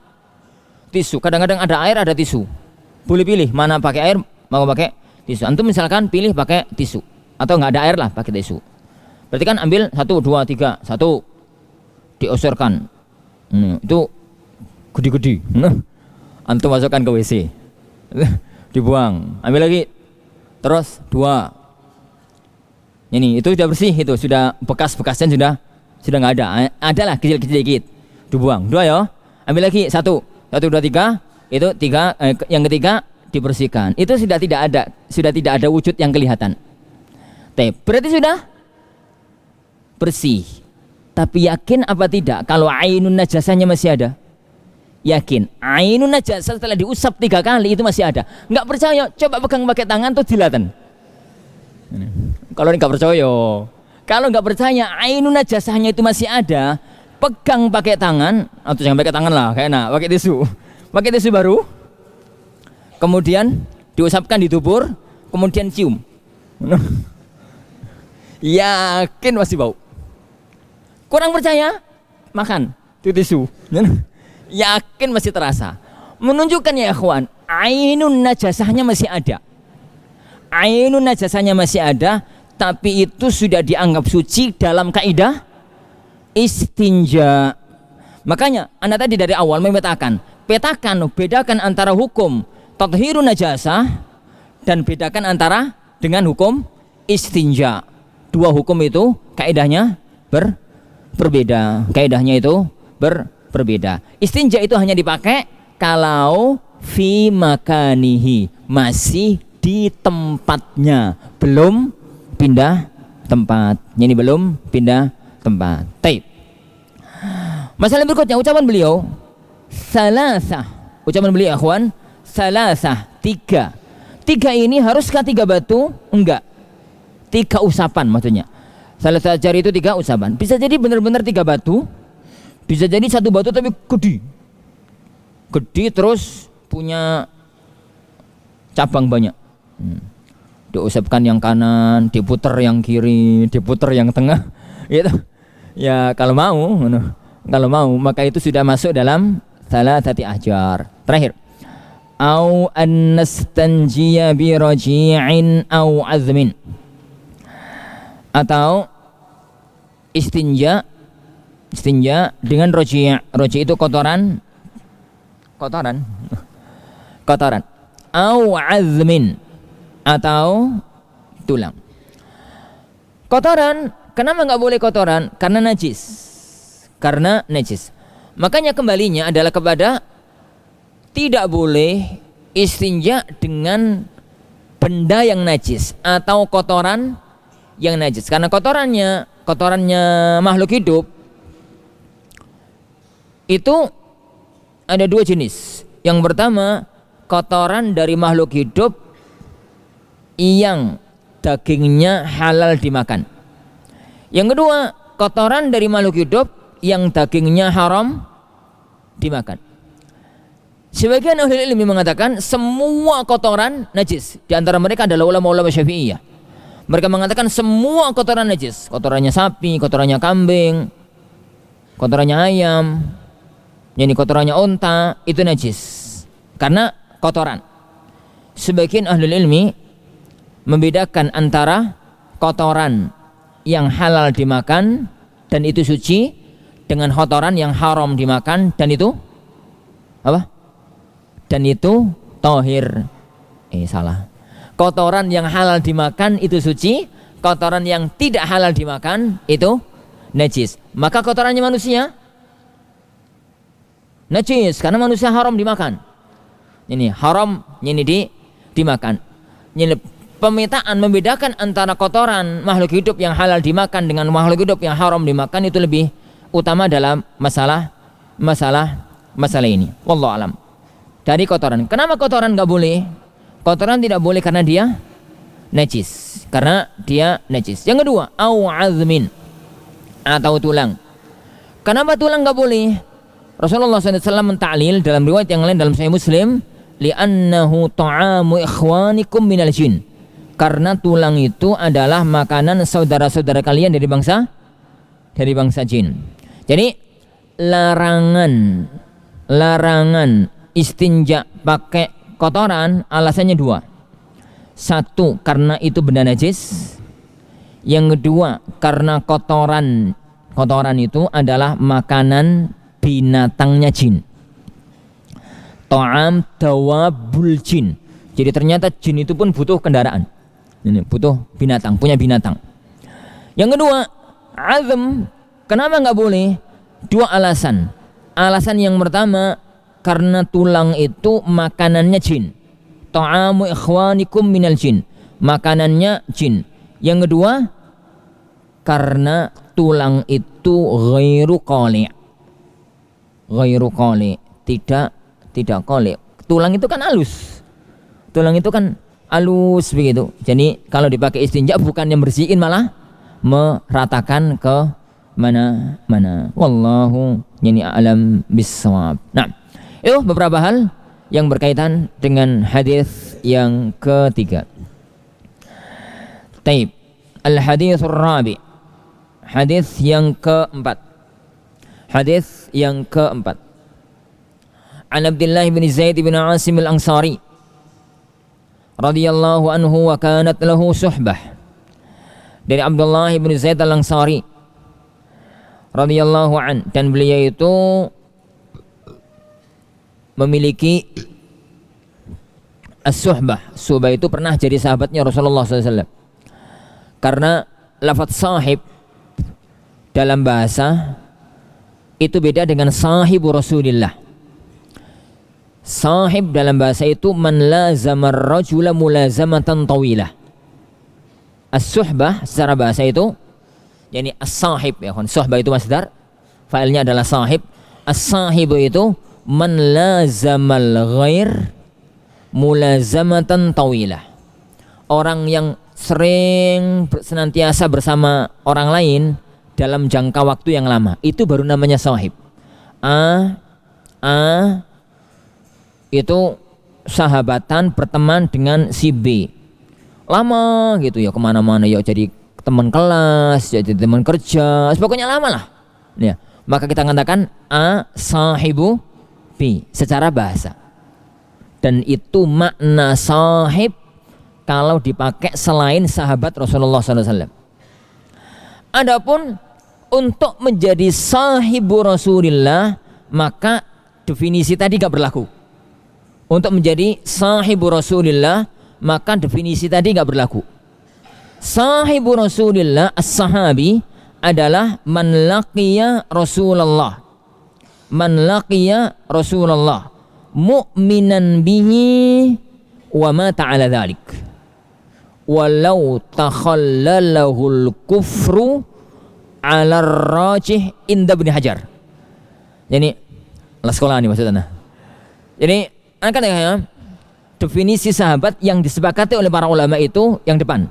tisu. Kadang-kadang ada air, ada tisu. Boleh pilih mana pakai air, mau pakai tisu. Antum misalkan pilih pakai tisu, atau nggak ada air lah pakai tisu. Berarti kan ambil 1, 2, 3, 1 diosorkan. Itu gede-gede. Antum masukkan ke WC. dibuang. Ambil lagi. Terus 2. Ini itu sudah bersih, itu sudah bekas-bekasnya sudah nggak ada. Adalah kecil-kecil dikit. Dibuang. 2 ya. Ambil lagi 1. 1 2 3. Itu 3 yang ketiga dibersihkan. Itu sudah tidak ada wujud yang kelihatan. Berarti sudah bersih. Tapi yakin apa tidak kalau ainun najasahnya masih ada? Yakin. Ainun najasah setelah diusap 3 kali itu masih ada. Enggak percaya, coba pegang pakai tangan tuh dilatan. Kalau enggak percaya, kalau enggak percaya ainun najasahnya itu masih ada, pegang pakai tangan atau jangan pakai tangan lah, kayak enak, pakai tisu. Pakai tisu baru. Kemudian diusapkan di dubur, kemudian cium. Yakin masih bau. Kurang percaya? Makan itu tisu. Yakin masih terasa. Menunjukkan ya ikhwan, ainun najasahnya masih ada. Ainun najasahnya masih ada, tapi itu sudah dianggap suci dalam kaidah istinja. Makanya Anda tadi dari awal memetakan, bedakan antara hukum tathhirun najasah dan bedakan antara dengan hukum istinja. 2 hukum itu kaidahnya berbeda. Kaidahnya itu berbeda. Istinja itu hanya dipakai kalau fi makanihi, masih di tempatnya, belum pindah tempat. Ini belum pindah tempat. Taib. Masalah berikutnya ucapan beliau salasah. Ucapan beliau akhwan, salasah, 3. 3 ini haruskah 3 batu? Enggak. 3 usapan maksudnya. Salah jari itu 3 usapan. Bisa jadi benar-benar 3 batu. Bisa jadi 1 batu tapi gede. Gede terus punya cabang banyak. Diusapkan yang kanan, diputer yang kiri, diputer yang tengah. Gitu. Ya kalau mau maka itu sudah masuk dalam salasati ahjar. Terakhir. Au an nastanjiya bi raji'in au azmin. Atau istinja dengan roji'. Roji' itu kotoran au azmin atau tulang. Kotoran, kenapa nggak boleh kotoran? Karena najis. Makanya kembalinya adalah kepada tidak boleh istinja dengan benda yang najis atau kotoran yang najis, karena kotorannya makhluk hidup itu ada 2 jenis. Yang pertama, kotoran dari makhluk hidup yang dagingnya halal dimakan. Yang kedua, kotoran dari makhluk hidup yang dagingnya haram dimakan. Sebagian ahli ilmu mengatakan semua kotoran najis. Di antara mereka adalah ulama-ulama Syafi'iyah. Mereka mengatakan semua kotoran najis. Kotorannya sapi, kotorannya kambing, kotorannya ayam, yani kotorannya unta, itu najis karena kotoran. Sebagian ahli ilmi membedakan antara kotoran yang halal dimakan dan itu suci dengan kotoran yang haram dimakan dan itu apa? Dan itu tohir. Salah. Kotoran yang halal dimakan itu suci, kotoran yang tidak halal dimakan itu najis. Maka kotorannya manusia najis karena manusia haram dimakan. Ini haram, ini dimakan. Ini pemetaan membedakan antara kotoran makhluk hidup yang halal dimakan dengan makhluk hidup yang haram dimakan itu lebih utama dalam masalah ini. Wallahu alam. Dari kotoran. Kenapa kotoran enggak boleh? Kotoran tidak boleh karena dia najis. Yang kedua, au azmin atau tulang. Kenapa tulang enggak boleh? Rasulullah SAW mentaklil dalam riwayat yang lain dalam Sahih Muslim, li'annahu ta'amu ikhwanikum minal jin. Karena tulang itu adalah makanan saudara-saudara kalian dari bangsa jin. Jadi larangan istinja pakai kotoran alasannya 2. 1, karena itu benda najis. Yang kedua, karena kotoran itu adalah makanan binatangnya jin. Ta'am dawabul jin. Jadi ternyata jin itu pun butuh kendaraan. Ini butuh binatang, punya binatang. Yang kedua, azm. Kenapa nggak boleh? Dua alasan. Alasan yang pertama, karena tulang itu makanannya jin. Ta'amu ikhwanikum minal jin. Makanannya jin. Yang kedua, karena tulang itu ghairu qali'. Ghairu qali', tidak qali'. Tulang itu kan halus. Tulang itu kan halus begitu. Jadi kalau dipakai istinja bukan yang bersihin, malah meratakan ke mana-mana. Wallahu yani a'lam bissawab. Nah, itu beberapa hal yang berkaitan dengan hadis yang ketiga. Taib. Al-hadithur rabi. Hadis yang keempat. Hadis yang keempat. An Abdullah bin Zaid bin Asim al-Ansari radhiyallahu anhu wa kanat lahu suhbah. Dari Abdullah bin Zaid al-Ansari radhiyallahu an, dan beliau itu memiliki as-suhbah. Suhbah itu pernah jadi sahabatnya Rasulullah SAW. Karena lafaz sahib dalam bahasa itu beda dengan sahibu Rasulillah. Sahib dalam bahasa itu man lazama ar-rajula mulazamatan tawilah. As-suhbah secara bahasa itu yakni as-sahib, ya kan. Suhbah itu masdar, failnya adalah sahib. As-sahibu itu man lazamal ghair mulazamatan tawilah. Orang yang sering senantiasa bersama orang lain dalam jangka waktu yang lama, itu baru namanya sahib. Itu sahabatan, berteman dengan si B lama gitu ya, kemana-mana ya, jadi teman kelas, jadi teman kerja, pokoknya lama lah ya. Maka kita katakan sahibu B secara bahasa. Dan itu makna sahib kalau dipakai selain sahabat Rasulullah SAW. Adapun untuk menjadi sahibu Rasulillah, maka definisi tadi gak berlaku. Untuk menjadi sahibu Rasulillah, maka definisi tadi gak berlaku. Sahibu Rasulillah, as-sahabi adalah man laqiya Rasulullah. Man laqiya Rasulullah mu'minan bihi wa mata ala dhalik. Walau takhallalahul kufru ala rajih inda Ibnu Hajar. Jadi lah sekolah nih maksudnya. Jadi akan ya, definisi sahabat yang disepakati oleh para ulama itu yang depan.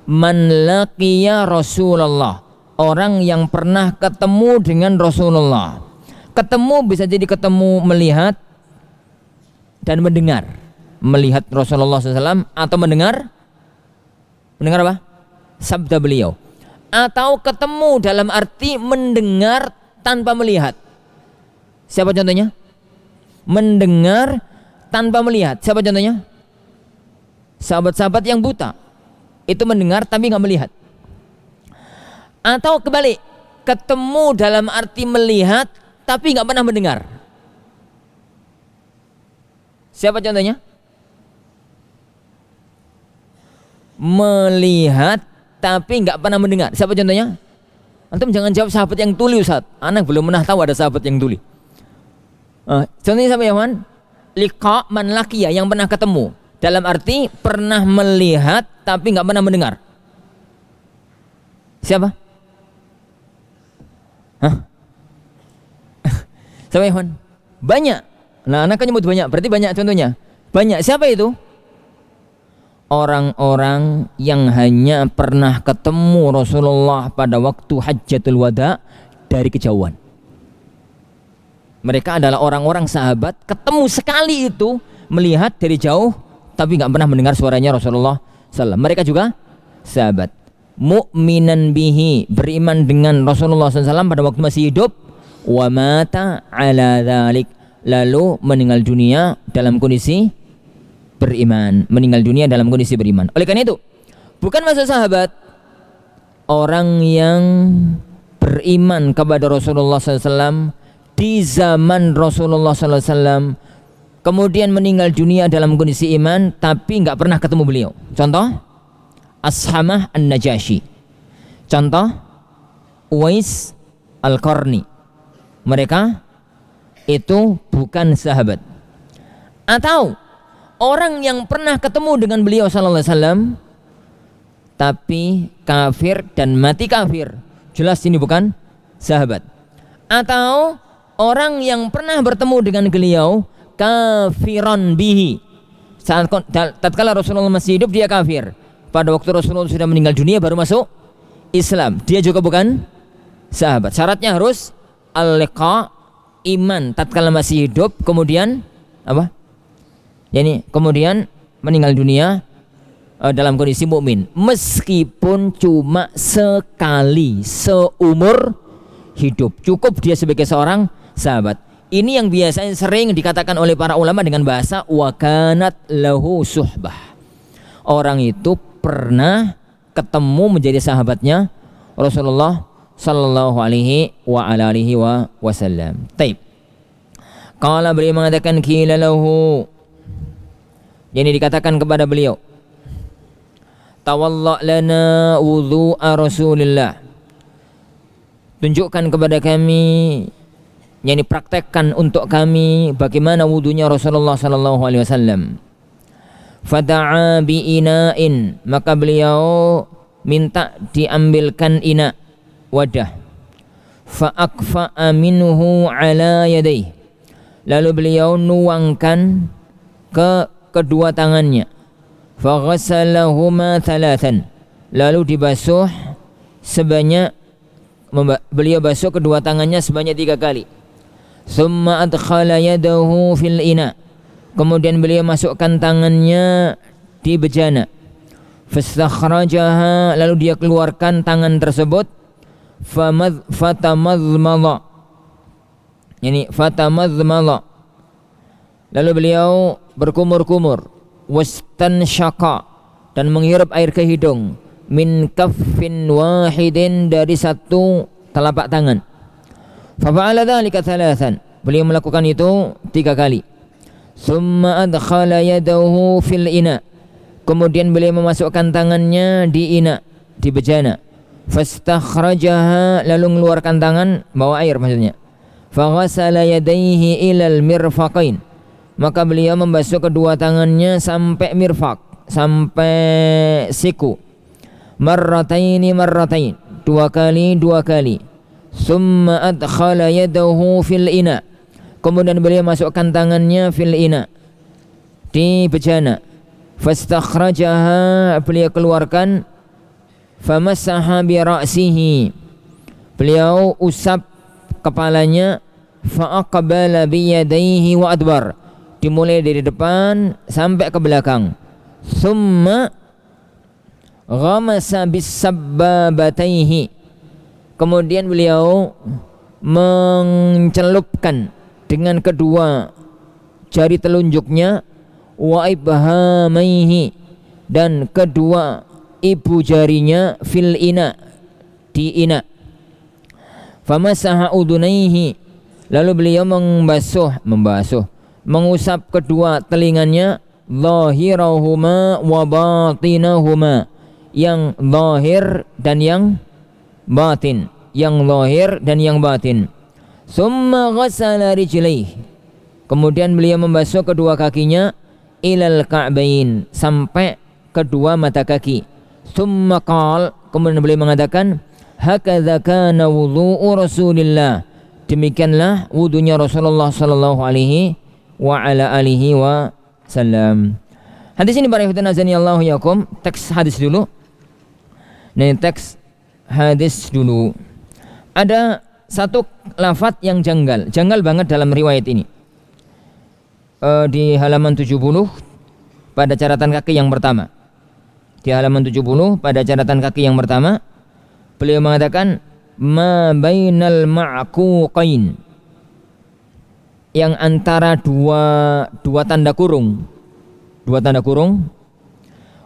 Man laqiya Rasulullah, orang yang pernah ketemu dengan Rasulullah. Ketemu bisa jadi ketemu melihat dan mendengar. Melihat Rasulullah SAW atau mendengar apa? Sabda beliau. Atau ketemu dalam arti mendengar tanpa melihat. Siapa contohnya? Mendengar tanpa melihat. Siapa contohnya? Sahabat-sahabat yang buta, itu mendengar tapi nggak melihat. Atau kebalik, ketemu dalam arti melihat tapi nggak pernah mendengar. Siapa contohnya? Melihat tapi nggak pernah mendengar. Siapa contohnya? Antum jangan jawab sahabat yang tuli, Ustaz. Anak belum pernah tahu ada sahabat yang tuli. Contohnya siapa ya, Wan? Liqa man laqiya, yang pernah ketemu. Dalam arti pernah melihat tapi nggak pernah mendengar. Siapa? Siapa ya, Wan? Banyak. Nah, anak kan nyebut banyak, berarti banyak contohnya. Banyak. Siapa itu? Orang-orang yang hanya pernah ketemu Rasulullah pada waktu Hajjatul Wada dari kejauhan. Mereka adalah orang-orang sahabat, ketemu sekali itu, melihat dari jauh tapi nggak pernah mendengar suaranya Rasulullah SAW. Mereka juga sahabat. Mu'minan bihi, beriman dengan Rasulullah SAW pada waktu masih hidup. Wa mata ala dhalik, lalu meninggal dunia dalam kondisi beriman. Meninggal dunia dalam kondisi beriman. Oleh karena itu, bukan masuk sahabat orang yang beriman kepada Rasulullah SAW di zaman Rasulullah SAW kemudian meninggal dunia dalam kondisi iman tapi nggak pernah ketemu beliau. Contoh Ashamah An-Najasyi, contoh Uwais Al-Qarni. Mereka itu bukan sahabat. Atau orang yang pernah ketemu dengan beliau sallallahu alaihi wasallam tapi kafir dan mati kafir, jelas ini bukan sahabat. Atau orang yang pernah bertemu dengan beliau kafiran bihi, saat tatkala Rasulullah masih hidup dia kafir, pada waktu Rasulullah sudah meninggal dunia baru masuk Islam, dia juga bukan sahabat. Syaratnya harus al-liqa, iman tatkala masih hidup, kemudian apa? Yani kemudian meninggal dunia dalam kondisi mukmin, meskipun cuma sekali seumur hidup, cukup dia sebagai seorang sahabat. Ini yang biasanya sering dikatakan oleh para ulama dengan bahasa wakanat lahu suhbah. Orang itu pernah ketemu menjadi sahabatnya Rasulullah sallallahu alaihi wa ala alihi wasallam. Taib. Qala, beliau mengatakan qila lahu, jadi dikatakan kepada beliau, tawalla lana wudhu'a Rasulillah, tunjukkan kepada kami, yakni praktekkan untuk kami bagaimana wudunya Rasulullah sallallahu alaihi wasallam. Fada'a bi ina'in, maka beliau minta diambilkan ina, wadah. Fa akfa'a minhu ala yadayhi, lalu beliau nuangkan ke kedua tangannya. Faghasalahuma thalathan, lalu dibasuh sebanyak, beliau basuh kedua tangannya sebanyak 3 kali. Thumma adkhala yadahu fil ina, kemudian beliau masukkan tangannya di bejana. Fastakhrajaha, lalu dia keluarkan tangan tersebut. Fatamadmala, yani fatamadmala, lalu beliau berkumur-kumur. Wastansyaqa, dan menghirup air ke hidung. Min kaffin wahidin, dari satu telapak tangan. Fafa'ala dzalika thalathan, beliau melakukan itu 3 kali. Tsumma adkhala yadahu fil ina, kemudian beliau memasukkan tangannya di ina, di bejana. Fastakhrajaha, lalu mengeluarkan tangan, bawa air maksudnya. Faghasala yadayhi ilal mirfaqain, maka beliau membasuh kedua tangannya sampai mirfaq, sampai siku. Marrataini marratain, 2 kali 2 kali. Summa adkhala yadahu fil ina, kemudian beliau masukkan tangannya fil ina, di bejana. Fastakhrajaha, beliau keluarkan. Famassaha bi ra'sihi, beliau usap kepalanya. Fa'aqbala bi yadayhi wa adbar, dimulai dari depan sampai ke belakang. Summa ghamasa bis sabbabataihi, kemudian beliau mencelupkan dengan kedua jari telunjuknya. Wa ibhamaihi, dan kedua ibu jarinya, fil ina, di ina. Famasaha udunaihi, lalu beliau mengusap kedua telinganya. Zahirahuma wa batinahuma, yang zahir dan yang batin, yang zahir dan yang batin. Summa ghasala rijlaihi, kemudian beliau membasuh kedua kakinya. Ilal ka'bain, sampai kedua mata kaki. Summa qal, kemudian beliau mengatakan, hakadza kana wudhu'u Rasulillah, demikianlah wudunya Rasulullah sallallahu alaihi wa ala alihi wa sallam. Hadis ini para ikhwan azani Allahu yakum, teks hadis dulu. Nah, teks hadis dulu. Ada satu lafaz yang janggal banget dalam riwayat ini. Di halaman 70 pada catatan kaki yang pertama. Di halaman 70 pada catatan kaki yang pertama, beliau mengatakan ma bainal ma'quqain, yang antara dua tanda kurung,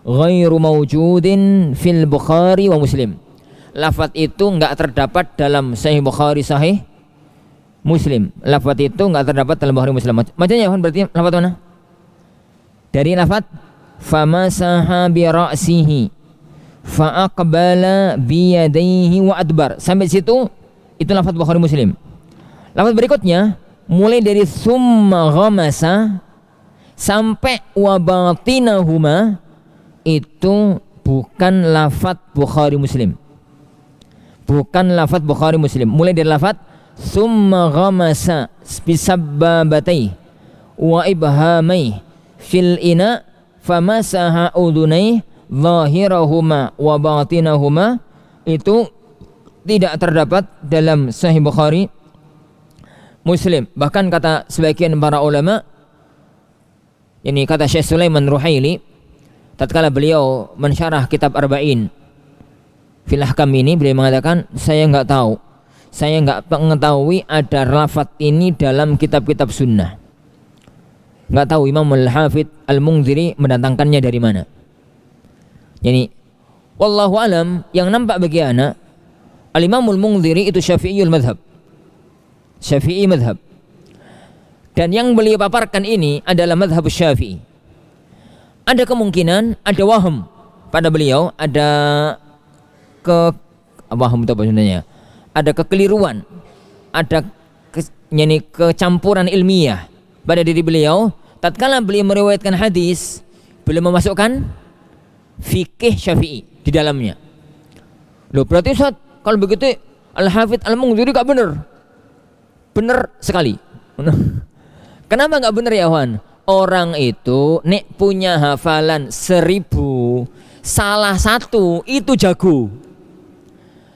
ghairu mawjudin fil Bukhari wa Muslim. Lafaz itu enggak terdapat dalam Sahih Bukhari, Sahih Muslim. Lafaz itu enggak terdapat dalam Bukhari Muslim. Macamnya berarti lafaz mana? Dari lafaz famasaha bi ra'sihi fa aqbala bi yadayhi wa adbar. Sampai situ itu lafaz Bukhari Muslim. Lafaz berikutnya mulai dari summa ghamasa sampai wa batinahuma itu bukan lafaz Bukhari Muslim. Bukan lafaz Bukhari Muslim. Mulai dari lafaz summa ghamasa bisabbabatayhi wa ibhamai fil ina famasaha udunai zahirahuma wa batinahuma itu tidak terdapat dalam Sahih Bukhari Muslim. Bahkan kata sebagian para ulama, ini kata Syekh Sulaiman Ruhaili tatkala beliau mensyarah kitab Arba'in fil Ahkam ini, beliau mengatakan saya enggak tahu, saya enggak mengetahui ada lafaz ini dalam kitab-kitab sunnah. Enggak tahu Imam Al-Hafidh Al-Munziri mendatangkannya dari mana. Yani wallahu alam, yang nampak bagi anak Al-Imam Al-Munziri itu Syafi'iyul madhab, Syafi'i madhab, dan yang beliau paparkan ini adalah madhab Syafi'i. Ada kemungkinan ada waham pada beliau, ada waham itu apa sebenarnya? Ada kekeliruan, ada kecampuran ilmiah pada diri beliau tatkala beliau meriwayatkan hadis, beliau memasukkan fikih Syafi'i di dalamnya. Loh, berarti Ustaz, kalau begitu Al-Hafidh Al-Munziri gak benar. Benar sekali. Kenapa gak benar ya Wan? Orang itu nek punya hafalan 1000, salah satu itu jago.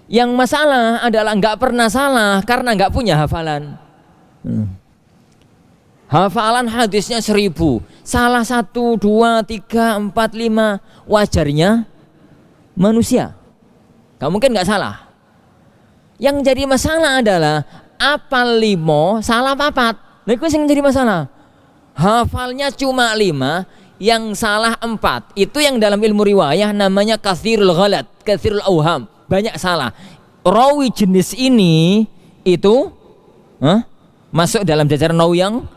Yang masalah adalah gak pernah salah karena gak punya hafalan. Hafalan hadisnya 1000, salah 1, 2, 3, 4, 5, wajarnya manusia, gak mungkin gak salah. Yang jadi masalah adalah apal 5, salah 4. Nah, itu yang jadi masalah. Hafalnya cuma 5, yang salah 4. Itu yang dalam ilmu riwayah namanya katsirul ghalat, katsirul auham, banyak salah. Rawi jenis ini itu masuk dalam jajaran rawi yang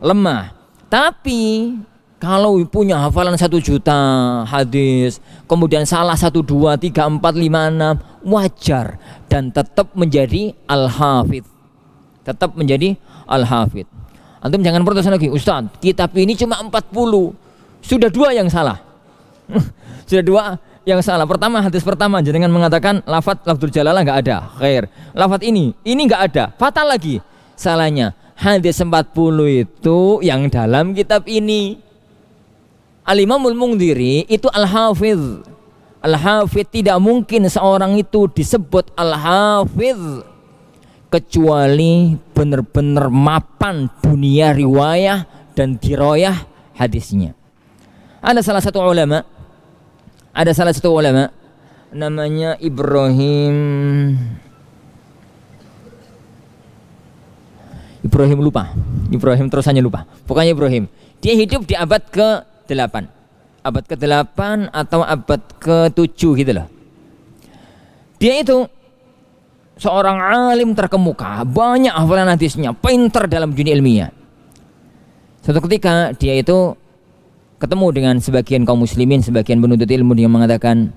lemah. Tapi kalau punya hafalan 1 juta hadis, kemudian salah 1, 2, 3, 4, 5, 6, wajar dan tetap menjadi al-hafidh. Tetap menjadi al-hafidh. Antum jangan protes lagi, Ustaz, kitab ini cuma 40. Sudah 2 yang salah. Sudah 2 yang salah. Pertama, hadis pertama jenengan mengatakan lafadzul jalalah enggak ada. Khair. Lafadz ini enggak ada. Fatal lagi. Salahnya hadis 40 itu yang dalam kitab ini. Al-Imamul Munziri itu al-hafidh. Al-hafidh, tidak mungkin seorang itu disebut al-hafidh kecuali benar-benar mapan dunia riwayah dan diroyah hadisnya. Ada salah satu ulama namanya Ibrahim terus hanya lupa. Pokoknya Ibrahim. Dia hidup di abad ke-8. Abad ke-8 atau abad ke-7 gitu loh. Dia itu seorang alim terkemuka, banyak hafalan hadisnya, pintar dalam dunia ilmiah. Suatu ketika dia itu ketemu dengan sebagian kaum muslimin, sebagian penuntut ilmu yang mengatakan,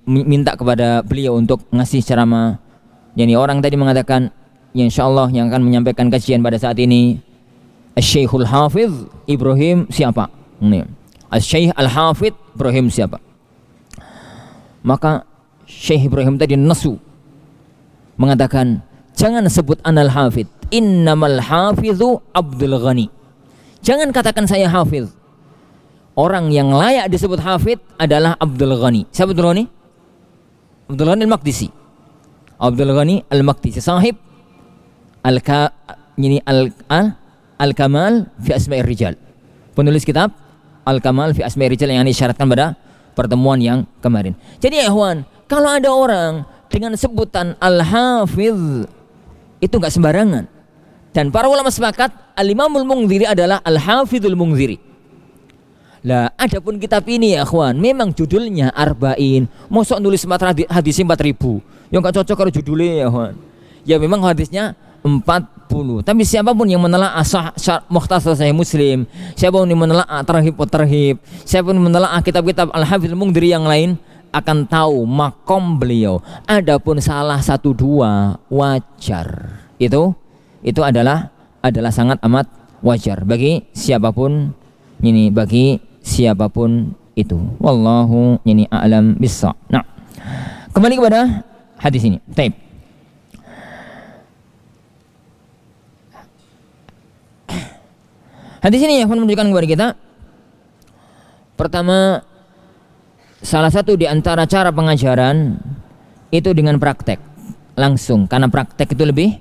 minta kepada beliau untuk ngasih ceramah. Orang tadi mengatakan, ya insyaallah yang akan menyampaikan kajian pada saat ini Asy-Syekhul Hafidh Ibrahim siapa? Asy-Syekh Al-Hafidh Ibrahim siapa? Maka Syekh Ibrahim tadi nesu mengatakan, jangan sebut anal hafidh, innamal hafidhu Abdul Ghani. Jangan katakan saya hafidh. Orang yang layak disebut hafidh adalah Abdul Ghani. Siapa Abdul Ghani? Abdul Ghani Al-Maqdisi. Abdul Ghani Al-Maqdisi, sahib Al-Kamal fi Asma'ir Rijal. Penulis kitab Al-Kamal fi Asma'ir Rijal yang disyaratkan pada pertemuan yang kemarin. Jadi ya ikhwan, kalau ada orang dengan sebutan al-hafidh itu enggak sembarangan. Dan para ulama sepakat Al-Imamul Munziri adalah Al-Hafidhul Munziri. Lah, adapun kitab ini ya ikhwan, memang judulnya Arba'in. Mosok nulis hadis 4000. Yang enggak cocok kalau judulnya ya ikhwan. ya memang hadisnya 40. Tapi siapapun yang menelaah Mukhtasar Sahih Muslim, siapapun yang menelaah Targhib wa Tarhib, siapapun yang menelaah kitab-kitab Al-Hafidz Al-Mundhiri yang lain akan tahu makom beliau. Adapun salah satu dua wajar. Itu adalah sangat amat wajar bagi siapapun itu. Wallahu a'lam bissawab. Nah, kembali kepada hadis ini. Taib. Hadis ini yang menunjukkan kepada kita, pertama, salah satu di antara cara pengajaran itu dengan praktek langsung, karena praktek itu lebih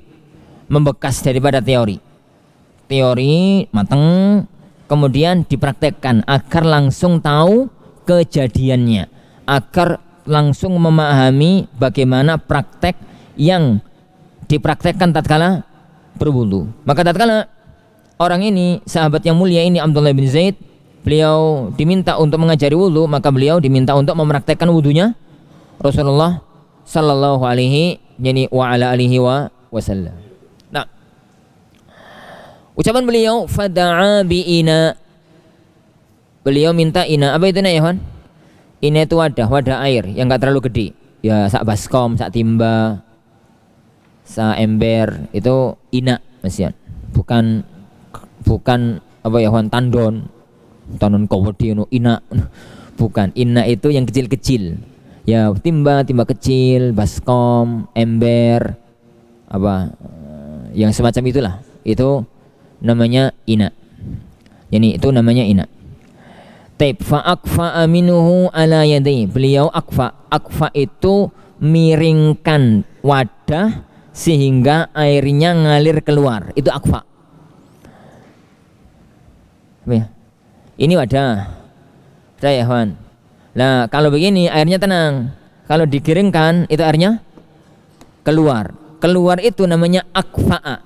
membekas daripada teori. Teori mateng, kemudian dipraktekkan agar langsung tahu kejadiannya, agar langsung memahami bagaimana praktek yang dipraktekkan tatkala berwudu. Maka tatkala orang ini, sahabat yang mulia ini, Abdullah bin Zaid, beliau diminta untuk mengajari wudu, maka beliau diminta untuk mempraktekkan wudunya Rasulullah sallallahu alaihi wa ala alihi wasallam. Nah, ucapan beliau fada'a bi ina, beliau minta ina. Apa itu ya Ikhwan? Ina itu wadah air yang enggak terlalu gede. Ya sak baskom, sak timba, sak ember, itu ina mesian. Bukan apa ya Ikhwan, tandon kawedi ina. Bukan, ina itu yang kecil-kecil. Ya timba kecil, baskom, ember, apa yang semacam itulah. Itu namanya ina. Yani itu namanya ina. Taib fa akfa aminuhu ala yadai. Beliau akfa itu miringkan wadah sehingga airnya ngalir keluar. Itu akfa. Ini wadah. Saya Ikhwan. Nah, kalau begini airnya tenang. Kalau dikiringkan itu airnya keluar. Keluar itu namanya akfa'a.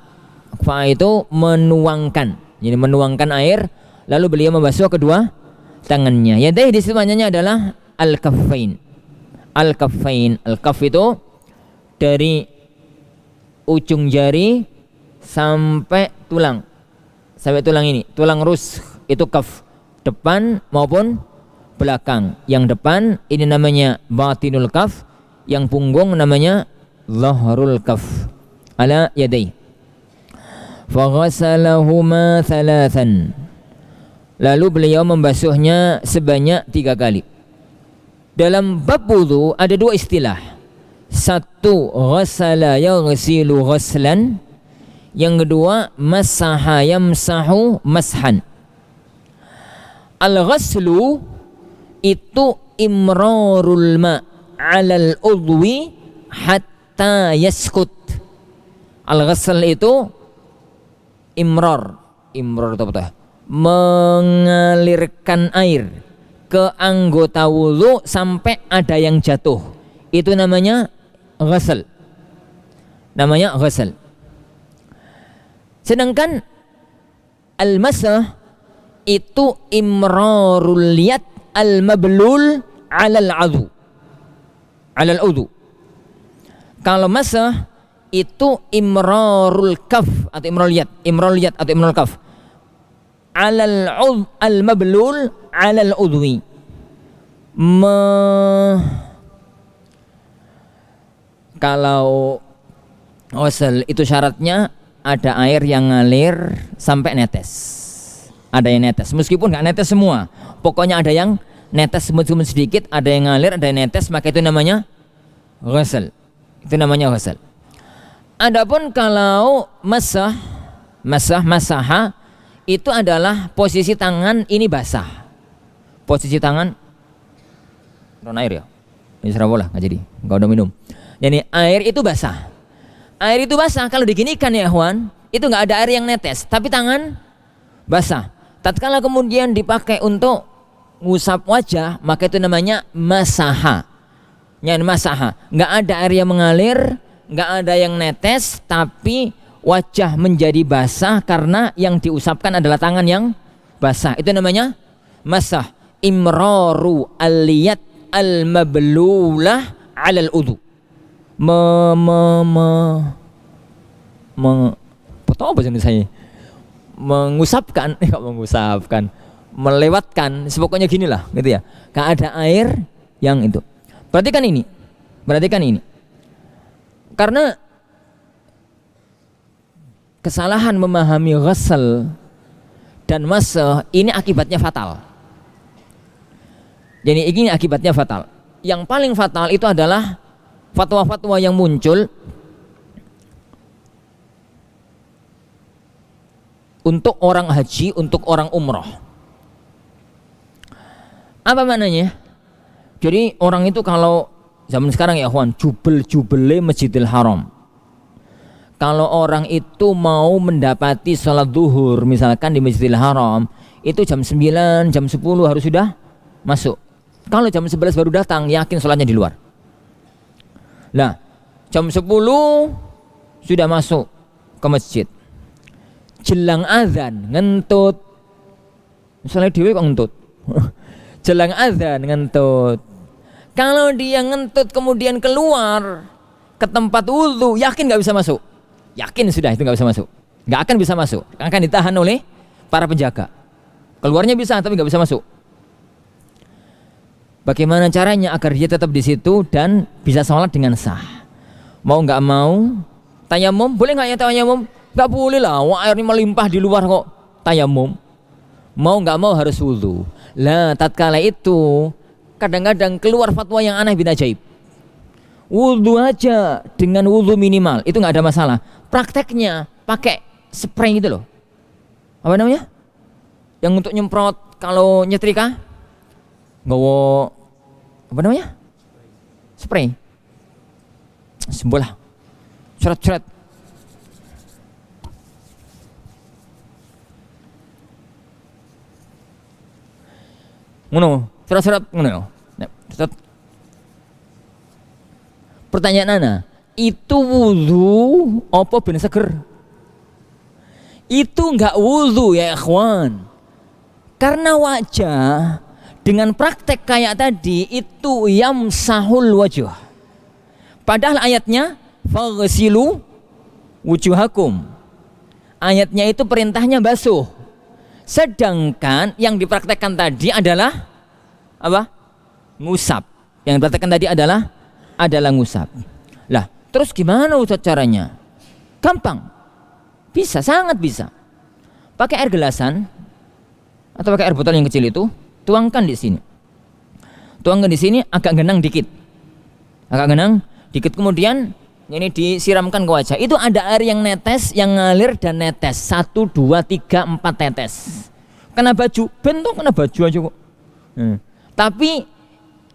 Akfa'a itu menuangkan. Jadi menuangkan air, lalu beliau membasuh kedua tangannya. Ya, di situ maknanya adalah al-kaffain. Al-kaffain. Al-kaff itu dari ujung jari sampai tulang. Sampai tulang ini, tulang rus itu kaf, depan maupun belakang. Yang depan ini namanya batinul kaf, yang punggung namanya zahrul kaf. Ala yadai. Faghasalahuma thalathan. Lalu beliau membasuhnya sebanyak 3 kali. Dalam bab wudu ada 2 istilah. Satu, ghasala yaghsilu ghaslan. Yang kedua, masaha yamsahu mashan. Al-ghaslu itu imrarul ma' 'alal udwi hatta yaskut. Al-ghasl itu imrar itu apa? Mengalirkan air ke anggota wudu sampai ada yang jatuh. Itu namanya ghasl. Sedangkan al-masah itu imrarul yad al-mablul 'alal udhu. Kalau masah itu imrarul kaf atau imrarul yad atau imrarul kaf al-mablul 'alal udwi. Kalau ghusl itu syaratnya ada air yang ngalir sampai netes. Ada yang netes, meskipun nggak netes semua. Pokoknya ada yang netes meskipun sedikit, ada yang ngalir, ada yang netes, maka itu namanya ghusl. Itu namanya ghusl. Adapun kalau masaha itu adalah posisi tangan ini basah. Posisi tangan non air ya. Ini serabola nggak jadi. Enggak udah minum. Jadi air itu basah. Air itu basah kalau diginikan ya Ikhwan, itu nggak ada air yang netes, tapi tangan basah. Tatkala kemudian dipakai untuk ngusap wajah, maka itu namanya masaha. Nggak ada air yang mengalir, nggak ada yang netes, tapi wajah menjadi basah karena yang diusapkan adalah tangan yang basah. Itu namanya masah. Imraru al-yad al-mablulah 'alal udhu. Betul apa jenis saya? Mengusapkan, melewatkan, pokoknya gini lah, gitu ya. Gak ada air yang itu. Perhatikan ini. Karena kesalahan memahami ghusl dan masah ini akibatnya fatal. Jadi ini akibatnya fatal. Yang paling fatal itu adalah fatwa-fatwa yang muncul untuk orang haji, untuk orang umroh. Apa maknanya? Jadi orang itu kalau zaman sekarang ya kawan, jubel-jubele Masjidil Haram. Kalau orang itu mau mendapati sholat zuhur misalkan di Masjidil Haram, itu jam 9, jam 10 harus sudah masuk. Kalau jam 11 baru datang, yakin sholatnya di luar. Nah, jam 10 sudah masuk ke masjid. Jelang azan ngentut. Misalnya dewe kok ngentut. Jelang azan ngentut. Kalau dia ngentut kemudian keluar ke tempat wudu, yakin nggak bisa masuk. Yakin sudah itu nggak bisa masuk. Nggak akan bisa masuk. Akan ditahan oleh para penjaga. Keluarnya bisa tapi nggak bisa masuk. Bagaimana caranya agar dia tetap di situ dan bisa sholat dengan sah? Mau nggak mau tayamum, boleh nggak ya tayamum? Nggak boleh lah, airnya melimpah di luar kok tayamum. Mau nggak mau harus wudu. Lah tatkala itu kadang-kadang keluar fatwa yang aneh bin ajaib. Wudu aja dengan wudu minimal itu nggak ada masalah. Prakteknya pakai spray gitu loh. Apa namanya? Yang untuk nyemprot kalau nyetrika? Gowo apa namanya? Spray. Sembolah. Ceret-ceret. Ngono, ceret-ceret ngono. Pertanyaan Nana, itu wudu apa ben seger? Itu enggak wudu ya ikhwan. Karena wajah dengan praktek kayak tadi itu yamsahul wajah. Padahal ayatnya faghsilu wujuhakum. Ayatnya itu perintahnya basuh. Sedangkan yang dipraktekkan tadi adalah apa? Ngusap. Yang dipraktekkan tadi adalah ngusap. Lah, terus gimana Ustaz caranya? Gampang. Bisa, sangat bisa. Pakai air gelasan atau pakai air botol yang kecil itu, tuangkan di sini. Tuangkan di sini agak genang dikit. Kemudian ini disiramkan ke wajah. Itu ada air yang netes, yang ngalir dan netes. 1, 2, 3, 4 tetes. Kena baju, bentuk kena baju aja kok. Tapi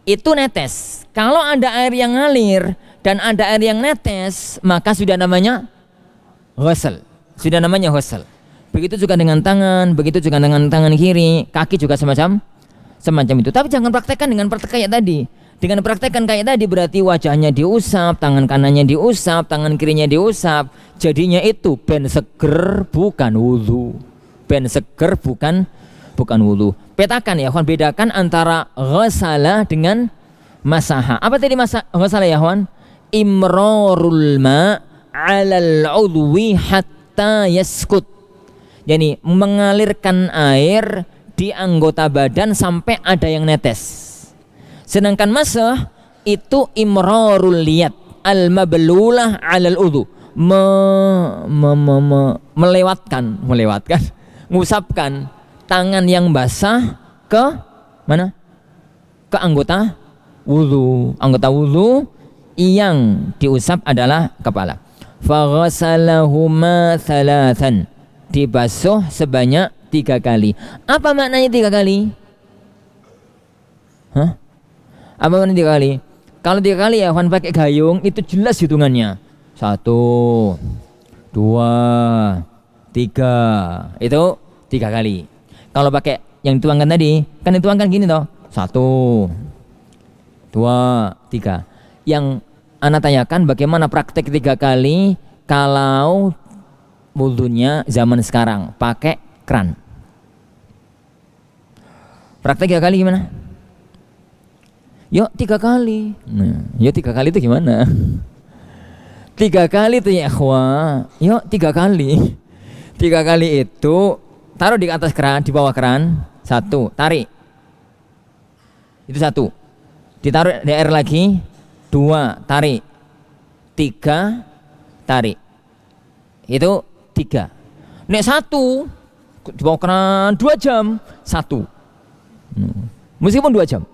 itu netes. Kalau ada air yang ngalir dan ada air yang netes, maka sudah namanya ghusl. Begitu juga dengan tangan, begitu juga dengan tangan kiri, kaki juga semacam itu. Tapi jangan praktekkan dengan praktek kayak tadi. Dengan praktekkan kayak tadi berarti wajahnya diusap, tangan kanannya diusap, tangan kirinya diusap. Jadinya itu ben seger bukan wudu. Bukan wudu. Petakan ya kawan, bedakan antara ghasala dengan masaha. Apa tadi ghasala ya kawan? Imrarul ma 'alal 'udwi hatta yaskut. Yani mengalirkan air di anggota badan sampai ada yang netes. Sedangkan masah itu imrarul liyad al-mablulah 'alal udhu. Melewatkan, ngusapkan tangan yang basah ke mana? Ke anggota wudu. Anggota wudu yang diusap adalah kepala. Faghasalahuma thalathan. Dibasuh sebanyak 3 kali. Apa maknanya 3 kali? Apa maknanya 3 kali? Kalau 3 kali ya, pakai gayung itu jelas hitungannya. 1, 2, 3. Itu 3 kali. Kalau pakai yang dituangkan tadi, kan dituangkan gini toh. 1, 2, 3. Yang ana tanyakan bagaimana praktek 3 kali kalau wudunya zaman sekarang pakai kran. Praktek 3 kali gimana? Yuk 3 kali. Nah, yuk 3 kali itu gimana? 3 kali tuh ya ikhwah. Yuk 3 kali. 3 kali itu taruh di atas keran, di bawah keran. 1, tarik. Itu 1. Ditaruh di air lagi. 2, tarik. 3, tarik. Itu 3. Nek 1 di bawah keran 2 jam. 1. Meskipun 2 jam.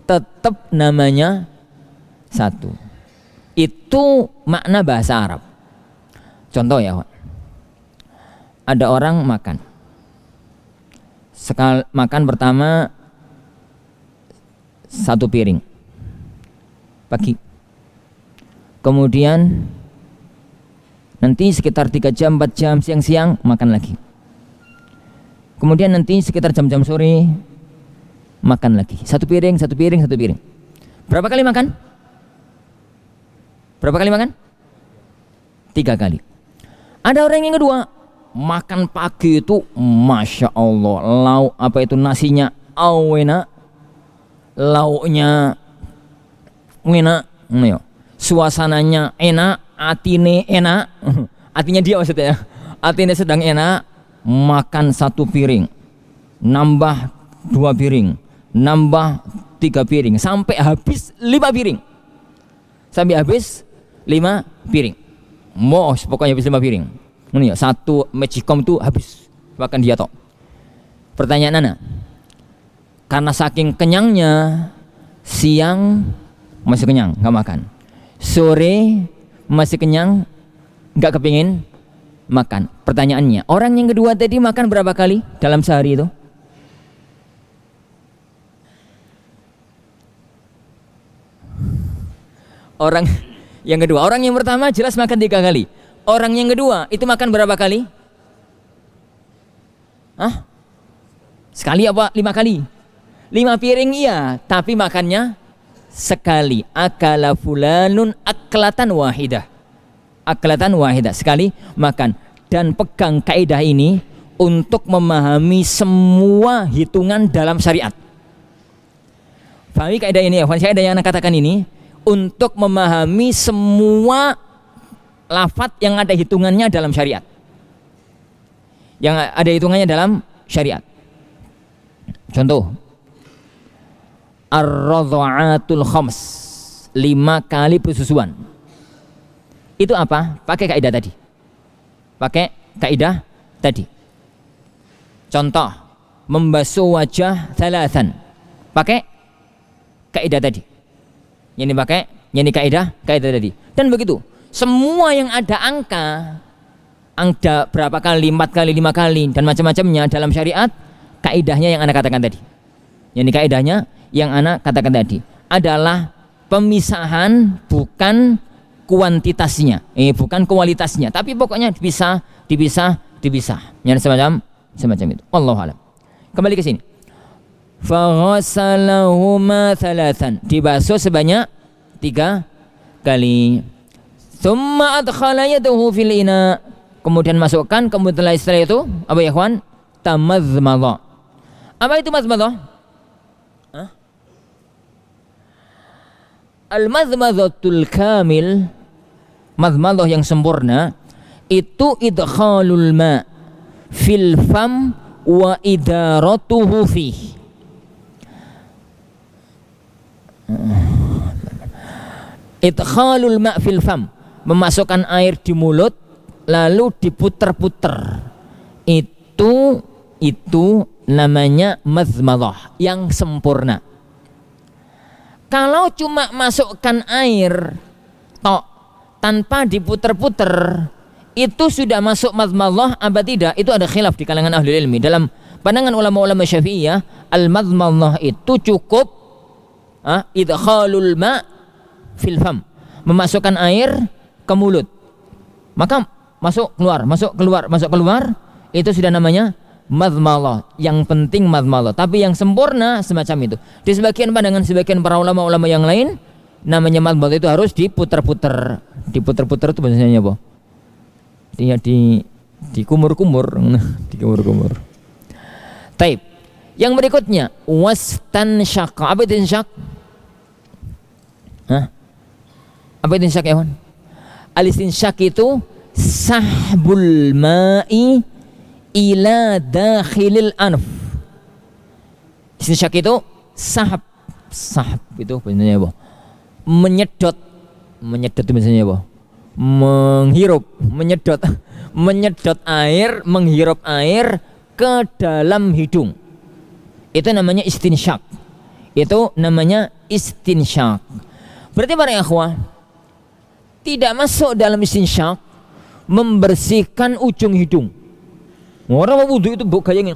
Tetap namanya 1. Itu makna bahasa Arab. Contoh ya, ada orang makan. Makan pertama 1 piring pagi. Kemudian nanti sekitar 3 jam 4 jam siang-siang makan lagi. Kemudian nanti sekitar jam-jam sore makan lagi. 1 piring, 1 piring, 1 piring. Berapa kali makan? Berapa kali makan? 3 kali. Ada orang yang kedua, makan pagi itu Masya Allah, lauk apa itu nasinya awena, lauknya enak, suasananya enak, atine enak, artinya dia maksudnya, atine sedang enak, makan 1 piring, nambah 2 piring, nambah 3 piring, sampai habis 5 piring, sampai habis 5 piring. Pokoknya habis 5 piring. Ini ya, 1 magicom itu habis bahkan dia tok. Pertanyaan Ana, karena saking kenyangnya, siang masih kenyang nggak makan, sore masih kenyang nggak kepingin makan. Pertanyaannya, orang yang kedua tadi makan berapa kali dalam sehari itu? Orang yang kedua, orang yang pertama jelas makan 3 kali. Orang yang kedua itu makan berapa kali? Hah? Sekali apa 5 kali? 5 piring iya, tapi makannya sekali. Akala fulanun aklatan wahidah. Aklatan wahidah, sekali makan. Dan pegang kaidah ini untuk memahami semua hitungan dalam syariat. Pahami kaidah ini ya, kaidah yang Anda katakan ini untuk memahami semua lafaz yang ada hitungannya dalam syariat. Yang ada hitungannya dalam syariat. Contoh, ar-radha'atul khams, 5 kali persusuan. Itu apa? Pakai kaidah tadi. Pakai kaidah tadi. Contoh, membasuh wajah 3. Pakai kaidah tadi. Yang dipakai, yang kaidah tadi. Dan begitu. Semua yang ada angka berapa kali, 4 kali, 5 kali dan macam-macamnya dalam syariat, kaidahnya yang Anda katakan tadi. Yang kaidahnya yang Anda katakan tadi adalah pemisahan, bukan kuantitasnya, bukan kualitasnya, tapi pokoknya dipisah. Yang semacam itu. Wallahu a'lam. Kembali ke sini. Faghasalahuma 3, dibasuh sebanyak 3 kali. Tsumma adkhala yadahu fil ina, kemudian masukkan, kemudian setelah itu apa ya kawan? Tamadzmadha. Apa itu madzmadha? Al-madzmadhatul kamil, madzmadhah yang sempurna itu idkhalul ma fil fam wa idaratuhu fihi. Idkhalul ma' fil fam, memasukkan air di mulut lalu diputer-puter. Itu namanya madzmadhah yang sempurna. Kalau cuma masukkan air tok tanpa diputer-puter, itu sudah masuk madzmadhah apa tidak? Itu ada khilaf di kalangan ahli ilmi. Dalam pandangan ulama-ulama Syafi'iyah, al-madzmadhah itu cukup idkhalul ma' fil fam, memasukkan air ke mulut, maka masuk keluar, itu sudah namanya madzmadhah. Yang penting madzmadhah, tapi yang sempurna semacam itu. Di sebagian pandangan sebagian para ulama-ulama yang lain, namanya madzmadhah itu harus diputer-puter. Diputer-puter itu bahasanya apa? Dia di kumur-kumur, dikumur-kumur. Taib. Yang berikutnya wastansyaqa. Apa itu insyak? Apa itu insyak ya, Wan? Al-istinsyak itu sahbul ma'i ila dakhilil anf. Istinsyak itu sahab itu maksudnya apa? Menyedot itu maksudnya apa? Menghirup, menyedot air, menghirup air ke dalam hidung. Itu namanya istinsyak. Berarti para ikhwah, tidak masuk dalam istinsyak membersihkan ujung hidung. Orang mau wudu itu gayanya.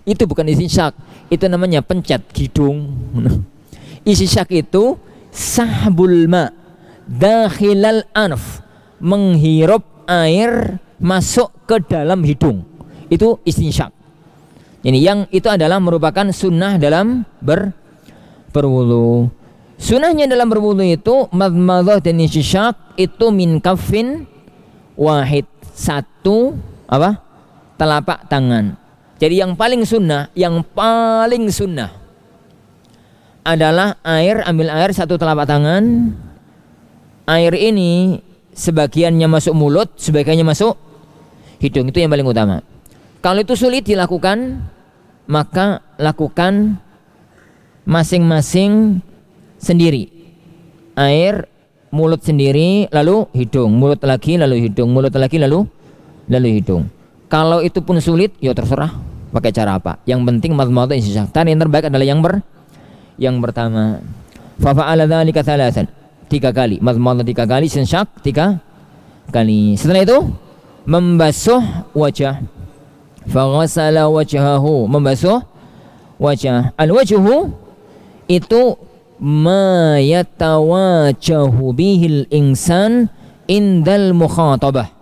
Itu bukan istinsyak, itu namanya pencet hidung. Istinsyak itu sahbul ma dakhilal anf, menghirup air masuk ke dalam hidung. Itu istinsyak. Ini yang itu adalah merupakan sunnah dalam berwudu. Sunnahnya dalam berwudu itu madmadah dan istinsyak itu min kaffin wahid, satu apa? Telapak tangan. Jadi yang paling sunnah adalah ambil air satu telapak tangan. Air ini sebagiannya masuk mulut, sebagiannya masuk hidung, itu yang paling utama. Kalau itu sulit dilakukan, maka lakukan masing-masing sendiri. Air mulut sendiri, lalu hidung, mulut lagi, lalu hidung, mulut lagi, lalu hidung. Kalau itu pun sulit, ya terserah pakai cara apa. Yang penting madmadah istinsyak. Yang terbaik adalah yang pertama. Fa fa'ala dzalika thalathan, 3 kali. Madmadah 3 kali, istinsyak 3 kali. Setelah itu membasuh wajah. Fa ghasala wajhahu, membasuh wajah. Al-wajhu itu ma yatawajahu bihil insan indal mukhatabah,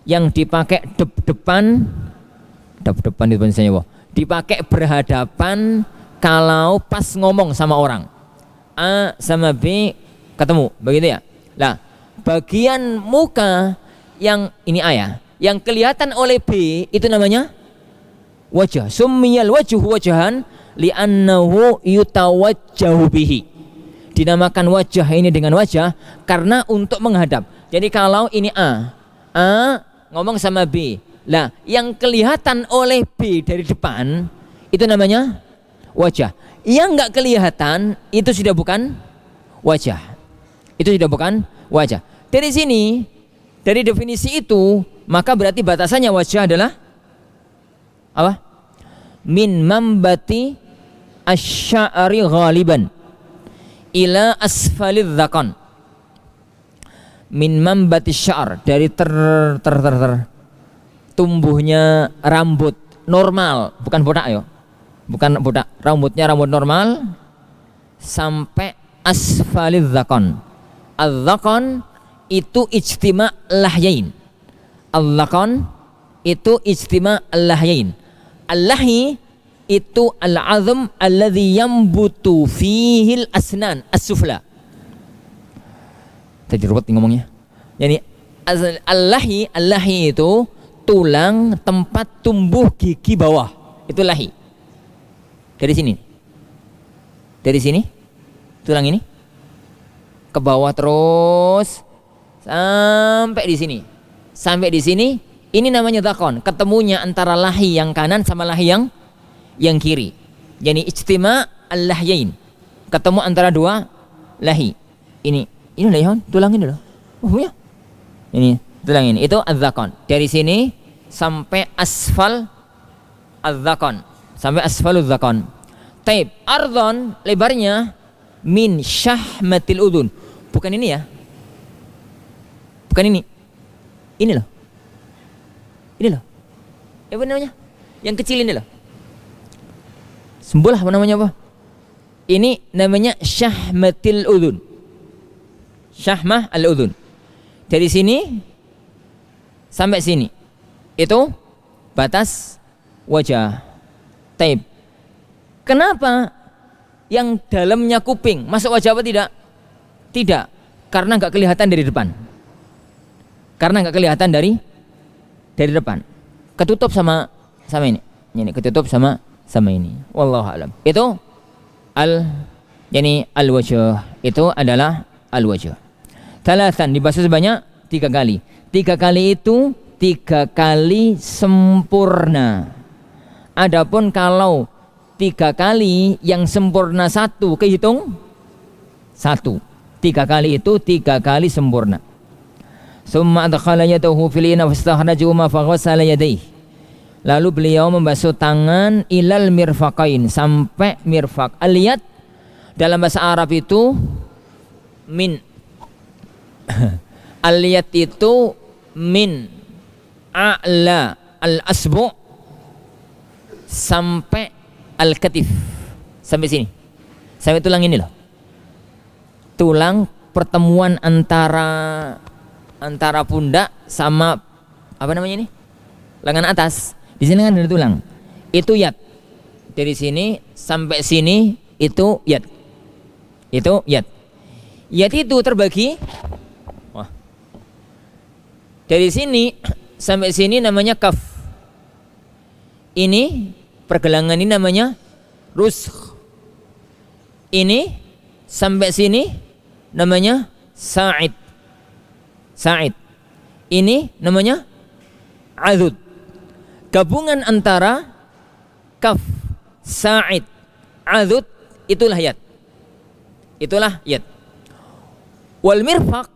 yang dipakai depan itu misalnya dipakai berhadapan kalau pas ngomong sama orang. A sama B ketemu, begitu ya. Nah, bagian muka yang ini A ya, yang kelihatan oleh B itu namanya wajah. Summiyal wajhu wajahan li'annahu yutawajjahu bihi. Dinamakan wajah ini dengan wajah karena untuk menghadap. Jadi kalau ini A ngomong sama B, lah yang kelihatan oleh B dari depan itu namanya wajah. Yang nggak kelihatan itu sudah bukan wajah. Itu sudah bukan wajah. Dari sini, dari definisi itu, maka berarti batasannya wajah adalah apa? Min mambati asy'ari ghaliban ila asfalidz dzaqan. Min mambati syar, dari tumbuhnya rambut normal, bukan botak ya. Bukan botak, rambutnya rambut normal sampai asfalidz dzaqan. Adz-dzaqan itu ijtima' lahyain. Al-dzaqan itu ijtima' lahyain. Al-lahi itu al-'azm alladhi yambutu fihi al-asnan as-sufla. Tadi ruwet ngomongnya. Yani al-lahi itu tulang tempat tumbuh gigi bawah. Itu lahi. Dari sini tulang ini ke bawah terus sampai di sini. Ini namanya dzaqan, ketemunya antara lahi yang kanan sama lahi yang kiri. Jadi ijtima' al-lahyain, ketemu antara dua lahi. Ini lahi, tulang ini loh. Oh ya. Ini tulang ini, itu az-dzaqan. Dari sini sampai asfal az-dzaqan, sampai asfaludz dzaqan. Taib, ardhon lebarnya min syahmatil udhun. Bukan ini ya. Bukan ini. Ini loh. Apa namanya? Yang kecil ini loh. Sembulah apa namanya apa? Ini namanya syahmatil udhun. Syahmah al-udhun. Dari sini sampai sini. Itu batas wajah. Taib. Kenapa yang dalamnya kuping masuk wajah apa tidak? Tidak, karena nggak kelihatan dari depan. Karena nggak kelihatan dari depan. Ketutup sama ini. Ini ketutup sama ini. Wallahu a'lam. Itu al-wajh. Itu adalah al-wajh. Thalathan dibaca sebanyak 3 kali. 3 kali itu 3 kali sempurna. Adapun kalau 3 kali yang sempurna 1 kehitung 1. 3 kali itu 3 kali sempurna. Summa adkhala yadahu fil ina fastakhrajuhuma faghassala yadayhi. Lalu beliau membasuh tangan ilal mirfaqain, sampai mirfaq. Al-yad dalam bahasa Arab itu min al-yad itu min a'la al-asbu' sampai al-katif, sampai sini, sampai tulang ini loh, tulang pertemuan antara pundak sama apa namanya ini, lengan atas. Di sini kan ada tulang, itu yad. Dari sini sampai sini itu yad, itu yad. Yad itu terbagi, wah, dari sini sampai sini namanya kaf. Ini pergelangan ini namanya rusgh. Ini sampai sini namanya sa'id. Sa'id. Ini namanya adud. Gabungan antara kaf, sa'id, adud, itulah yad. Itulah yad. Wal mirfaq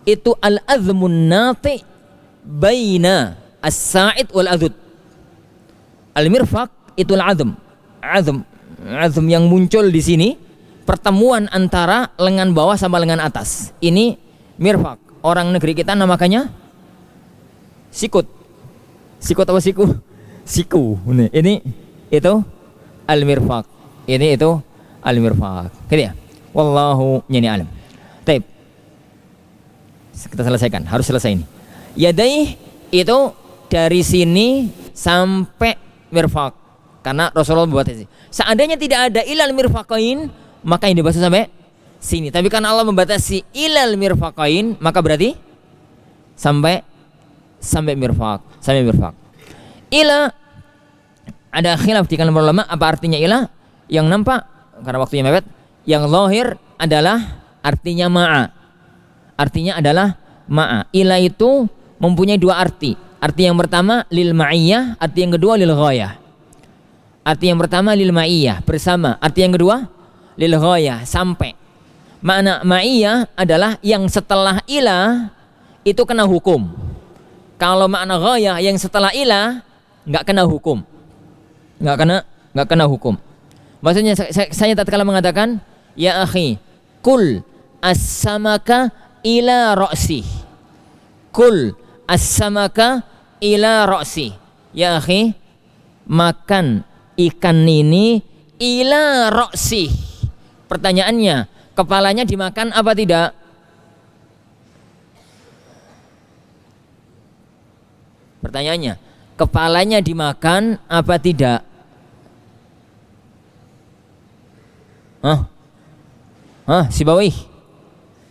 itu al-azmun nati baina as-sa'id wal adud. Al-mirfaq itu al-azm. Azm yang muncul di sini, pertemuan antara lengan bawah sama lengan atas. Ini mirfaq. Orang negeri kita namakannya sikut. Sikut apa siku? Siku. Ini itu al-mirfaq. Ini itu al-mirfaq. Gitu ya. Wallahu nyani alam. Baik. Kita selesaikan. Harus selesai ini. Yadai itu dari sini sampai mirfaq. Karena Rasulullah membatasi. Seandainya tidak ada ilal mirfaqain, maka ini dibaca sampai sini. Tapi karena Allah membatasi ilal mirfaqain, maka berarti sampai mirfaq, sampai mirfaq. Ila ada khilaf di kalangan ulama apa artinya ila. Yang nampak karena waktunya mepet, yang zahir adalah artinya ma'a. Artinya adalah ma'a. Ila itu mempunyai 2 arti. Arti yang pertama lil ma'iyah, arti yang kedua lil ghayah. Arti yang pertama lil ma'iyah, bersama. Arti yang kedua lil ghayah, sampai. Makna ma'iyah adalah yang setelah ila itu kena hukum. Kalau makna ghayah yang setelah ila enggak kena hukum. Enggak kena hukum. Maksudnya saya tatkala mengatakan ya akhi, kul as-samaka ila ra'si. Kul as-samaka ila ra'si. Ya akhi, makan ikan ini ila ra'si. Pertanyaannya, kepalanya dimakan apa tidak? Pertanyaannya, kepalanya dimakan apa tidak?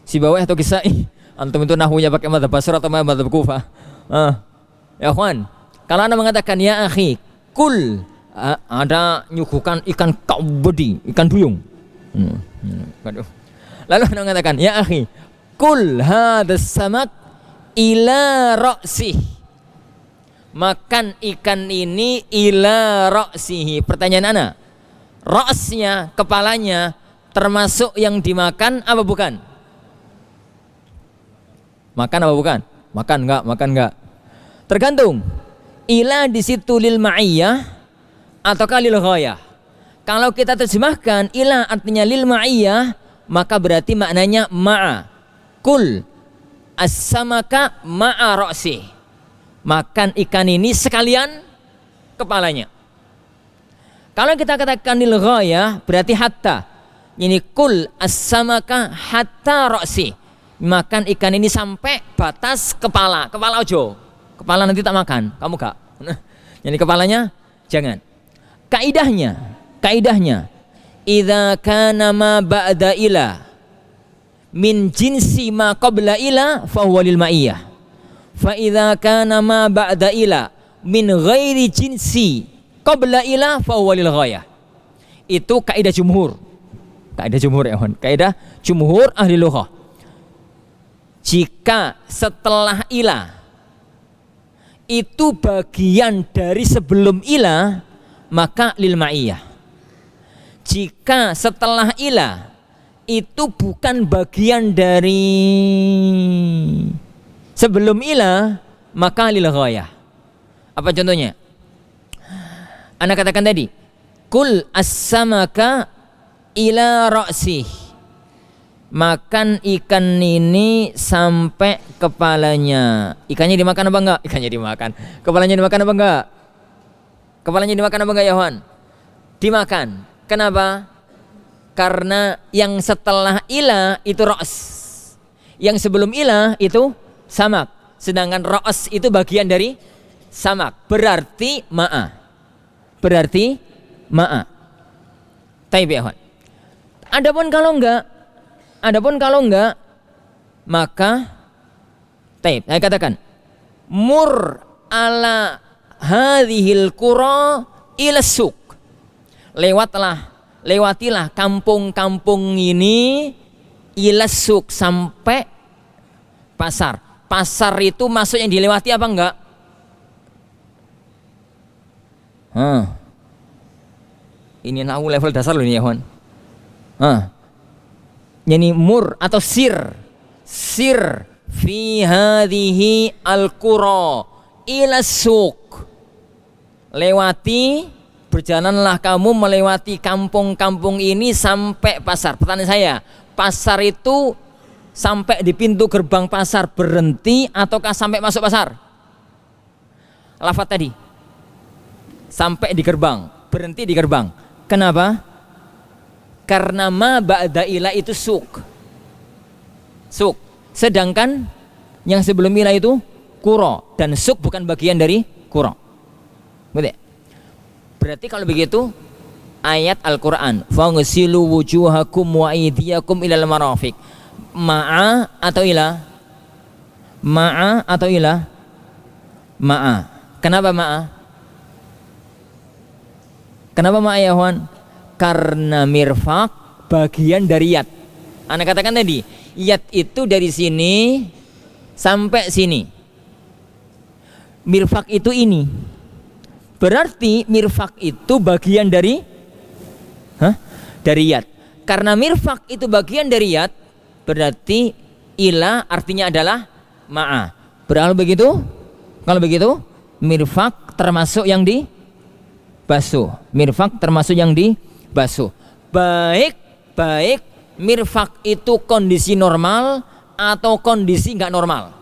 Sibawih atau Kisai? Antum itu nahunya pakai madzhab Basra atau madzhab Kufah? Ya kawan, kalau Anda mengatakan ya akhi, kul, ada nyuguhkan ikan kabedi, ikan duyung. Lalu Anda mengatakan ya akhi, kul hadas samak ila ra'sih. Makan ikan ini ila ra'sihi. Pertanyaan ana, ra'snya, kepalanya termasuk yang dimakan apa bukan? Makan apa bukan? Makan enggak? Tergantung. Ila di situ lil ma'iyah ataukah lil ghayah. Kalau kita terjemahkan ila artinya lil ma'iyah, maka berarti maknanya ma'a. Kul as-samaka ma'a ra'sih. Makan ikan ini sekalian kepalanya. Kalau kita katakan lil ghayah berarti hatta. Ini kul as-samaka hatta ra'si. Makan ikan ini sampai batas kepala. Kepala ojo. Kepala nanti tak makan, kamu gak. Jadi kepalanya jangan. Kaidahnya idza kana ma ba'da ila min jinsi ma qabla ila fa huwa lil ma'iyah. Fa idza kana ma ba'da ila min ghairi jinsi qabla ila fa huwa lil ghayah. Itu kaidah jumhur. Kaidah jumhur ya, kaidah jumhur ahli lughah. jika setelah ila itu bagian dari sebelum ila, maka lil ma'iyah. Jika setelah ila itu bukan bagian dari sebelum ila, maka lil ghayah. Apa contohnya? Ana katakan tadi, kul as-samaka ila ra'sih. Makan ikan ini sampai kepalanya. Ikannya dimakan apa enggak? Ikannya dimakan. Kepalanya dimakan apa enggak? Kepalanya dimakan apa enggak ya Wan? Dimakan. Kenapa? Karena yang setelah ila itu ra's. Yang sebelum ila itu samak. Sedangkan ra's itu bagian dari samak. Berarti ma'a. Berarti ma'a. Taib ya Wan. Adapun kalau enggak, maka taib. Saya katakan, mur ala hadhil qura ila suq. Lewatilah kampung-kampung ini ila suq sampai pasar. Pasar itu masuk yang dilewati apa enggak? Ini nahu level dasar loh ini ya Wan. Yani mur atau sir fi hadhihi al-qura ila suq. Lewati, berjalanlah kamu melewati kampung-kampung ini sampai pasar. Pertanyaan saya, pasar itu sampai di pintu gerbang pasar berhenti ataukah sampai masuk pasar? Lafaz tadi sampai di gerbang, berhenti di gerbang. Kenapa? Karena ma ba'da ila itu suq. Sedangkan yang sebelum ila itu qura, dan suq bukan bagian dari qura. Betul? Berarti kalau begitu ayat Al-Qur'an, faghsilu wujuhakum wa aydiyakum ilal marafiq. Ma'a atau ila? Ma'a atau ila? Ma'a. Kenapa ma'a? Kenapa ma'a ya Wan? Karena mirfaq bagian dari yad. Anda katakan tadi, yad itu dari sini sampai sini. Mirfaq itu ini. Berarti mirfaq itu bagian dari dari yad. Karena mirfaq itu bagian dari yad, berarti ila artinya adalah ma'a. Kalau begitu, mirfaq termasuk yang dibasuh. Mirfaq termasuk yang dibasuh. Baik mirfaq itu kondisi normal atau kondisi nggak normal.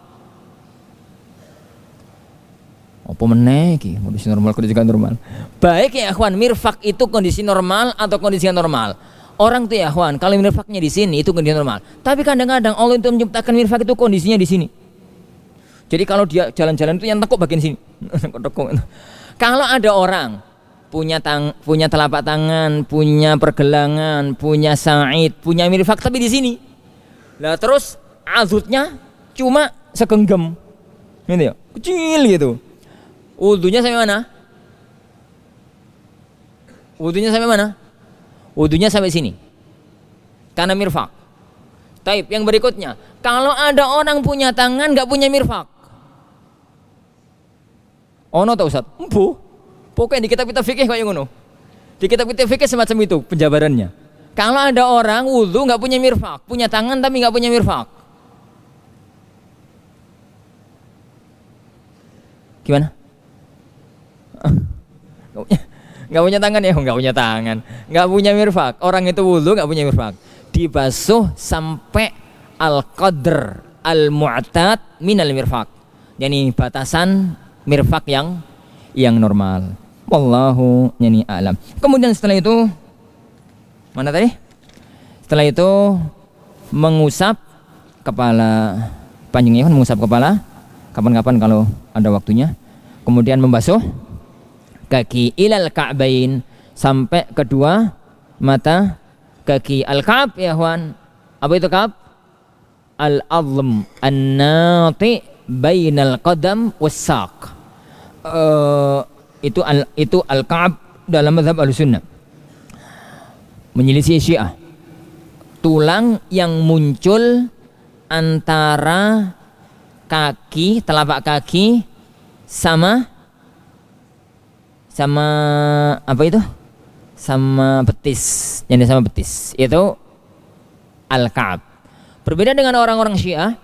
Apa meneh iki kondisi normal, kondisi nggak normal. Baik ya akhwan, mirfaq itu kondisi normal atau kondisi nggak normal. Orang tuh ya akhwan, kalau mirfaqnya di sini itu kondisi normal. Tapi kadang-kadang Allah itu menciptakan mirfaq itu kondisinya di sini. Jadi kalau dia jalan-jalan itu yang tekuk bagian sini. Kalau ada orang punya telapak tangan, punya pergelangan, punya sa'id, punya mirfaq tapi di sini. Lah terus azutnya cuma segenggam. Gitu ya, kecil gitu. Wudunya sampai mana? Wudunya sampai sini. Karena mirfaq. Taib, yang berikutnya, kalau ada orang punya tangan enggak punya mirfaq. Ono ta Ustaz? Empu. Pokoknya di kitab-kitab fikih kayak ngono. Di kitab-kitab fikih semacam itu penjabarannya. Kalau ada orang wudu nggak punya mirfaq, punya tangan tapi nggak punya mirfaq, gimana? Nggak punya tangan ya? Nggak punya tangan, nggak punya mirfaq. Orang itu wudu nggak punya mirfaq, dibasuh sampai al-qadr al-mu'tad minal mirfaq. Yani batasan mirfaq yang normal. Wallahu yani alam. Kemudian setelah itu mana tadi? Setelah itu mengusap kepala, panjangnya kan mengusap kepala kapan-kapan kalau ada waktunya. Kemudian membasuh kaki ilal ka'bain sampai kedua mata kaki. Al-ka'b ya ikhwan. Apa itu ka'b? Al-azm an-nati bainal qadam was-saq. Itu al-ka'b dalam mazhab Ahlussunnah. Menyelisih Syiah. Tulang yang muncul antara kaki, telapak kaki sama apa itu? Sama betis, yang sama betis. Itu al-ka'ab. Berbeda dengan orang-orang Syiah,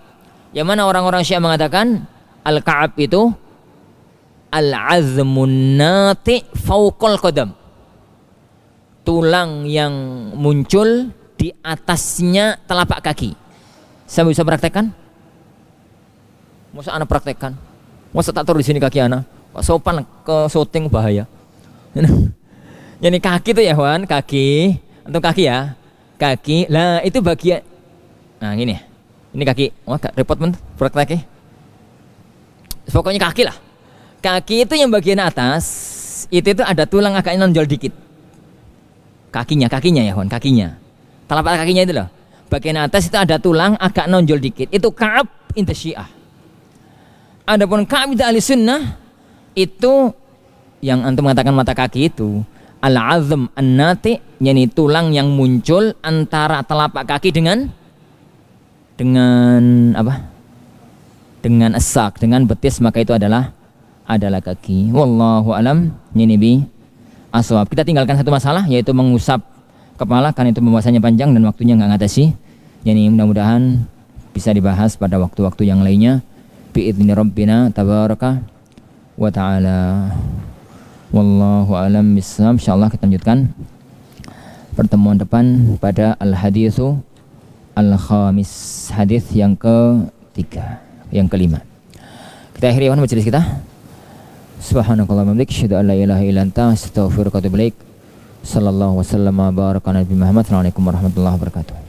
yang mana orang-orang Syiah mengatakan al-ka'ab itu al-azmun nati fauqal qadam. Tulang yang muncul di atasnya telapak kaki. Saya bisa praktekkan? Masa anak praktekkan? Masa tak taruh di sini kaki anak? Pak sopan ke syuting bahaya. Ini kaki tuh ya Wan, kaki atau kaki ya, kaki. Lah itu bagian. Nah gini ya, ini kaki. Wah repot men prakteknya. Pokoknya kaki lah. Kaki itu yang bagian atas, itu ada tulang agak nonjol dikit. Kakinya ya Wan, kakinya. Telapak kakinya itu loh. Bagian atas itu ada tulang agak nonjol dikit. Itu Ka'ab inda Syiah. Adapun Ka'ab inda ahli sunnah itu yang antum mengatakan mata kaki itu al-azm an-nati, yakni tulang yang muncul antara telapak kaki dengan apa? Dengan esak, dengan betis, maka itu adalah kaki. Wallahu alam, ini bi ashawab. Kita tinggalkan satu masalah, yaitu mengusap kepala, karena itu pembahasannya panjang dan waktunya nggak ngatasi. Jadi mudah-mudahan bisa dibahas pada waktu-waktu yang lainnya. Bi'idzni rabbina tabaraka wa ta'ala. Wallahu alam bisawab. Insyaallah kita lanjutkan pertemuan depan pada al-haditsu al-khamis, hadis yang ketiga, yang kelima. Kita akhiri majelis kita. Subhanakallahumma wa bihamdika asyhadu an la ilaha illa anta astaghfiruka wa atubu ilaik. Sallallahu wasallam wa baraka ala nabi Muhammad. Assalamualaikum warahmatullahi wabarakatuh.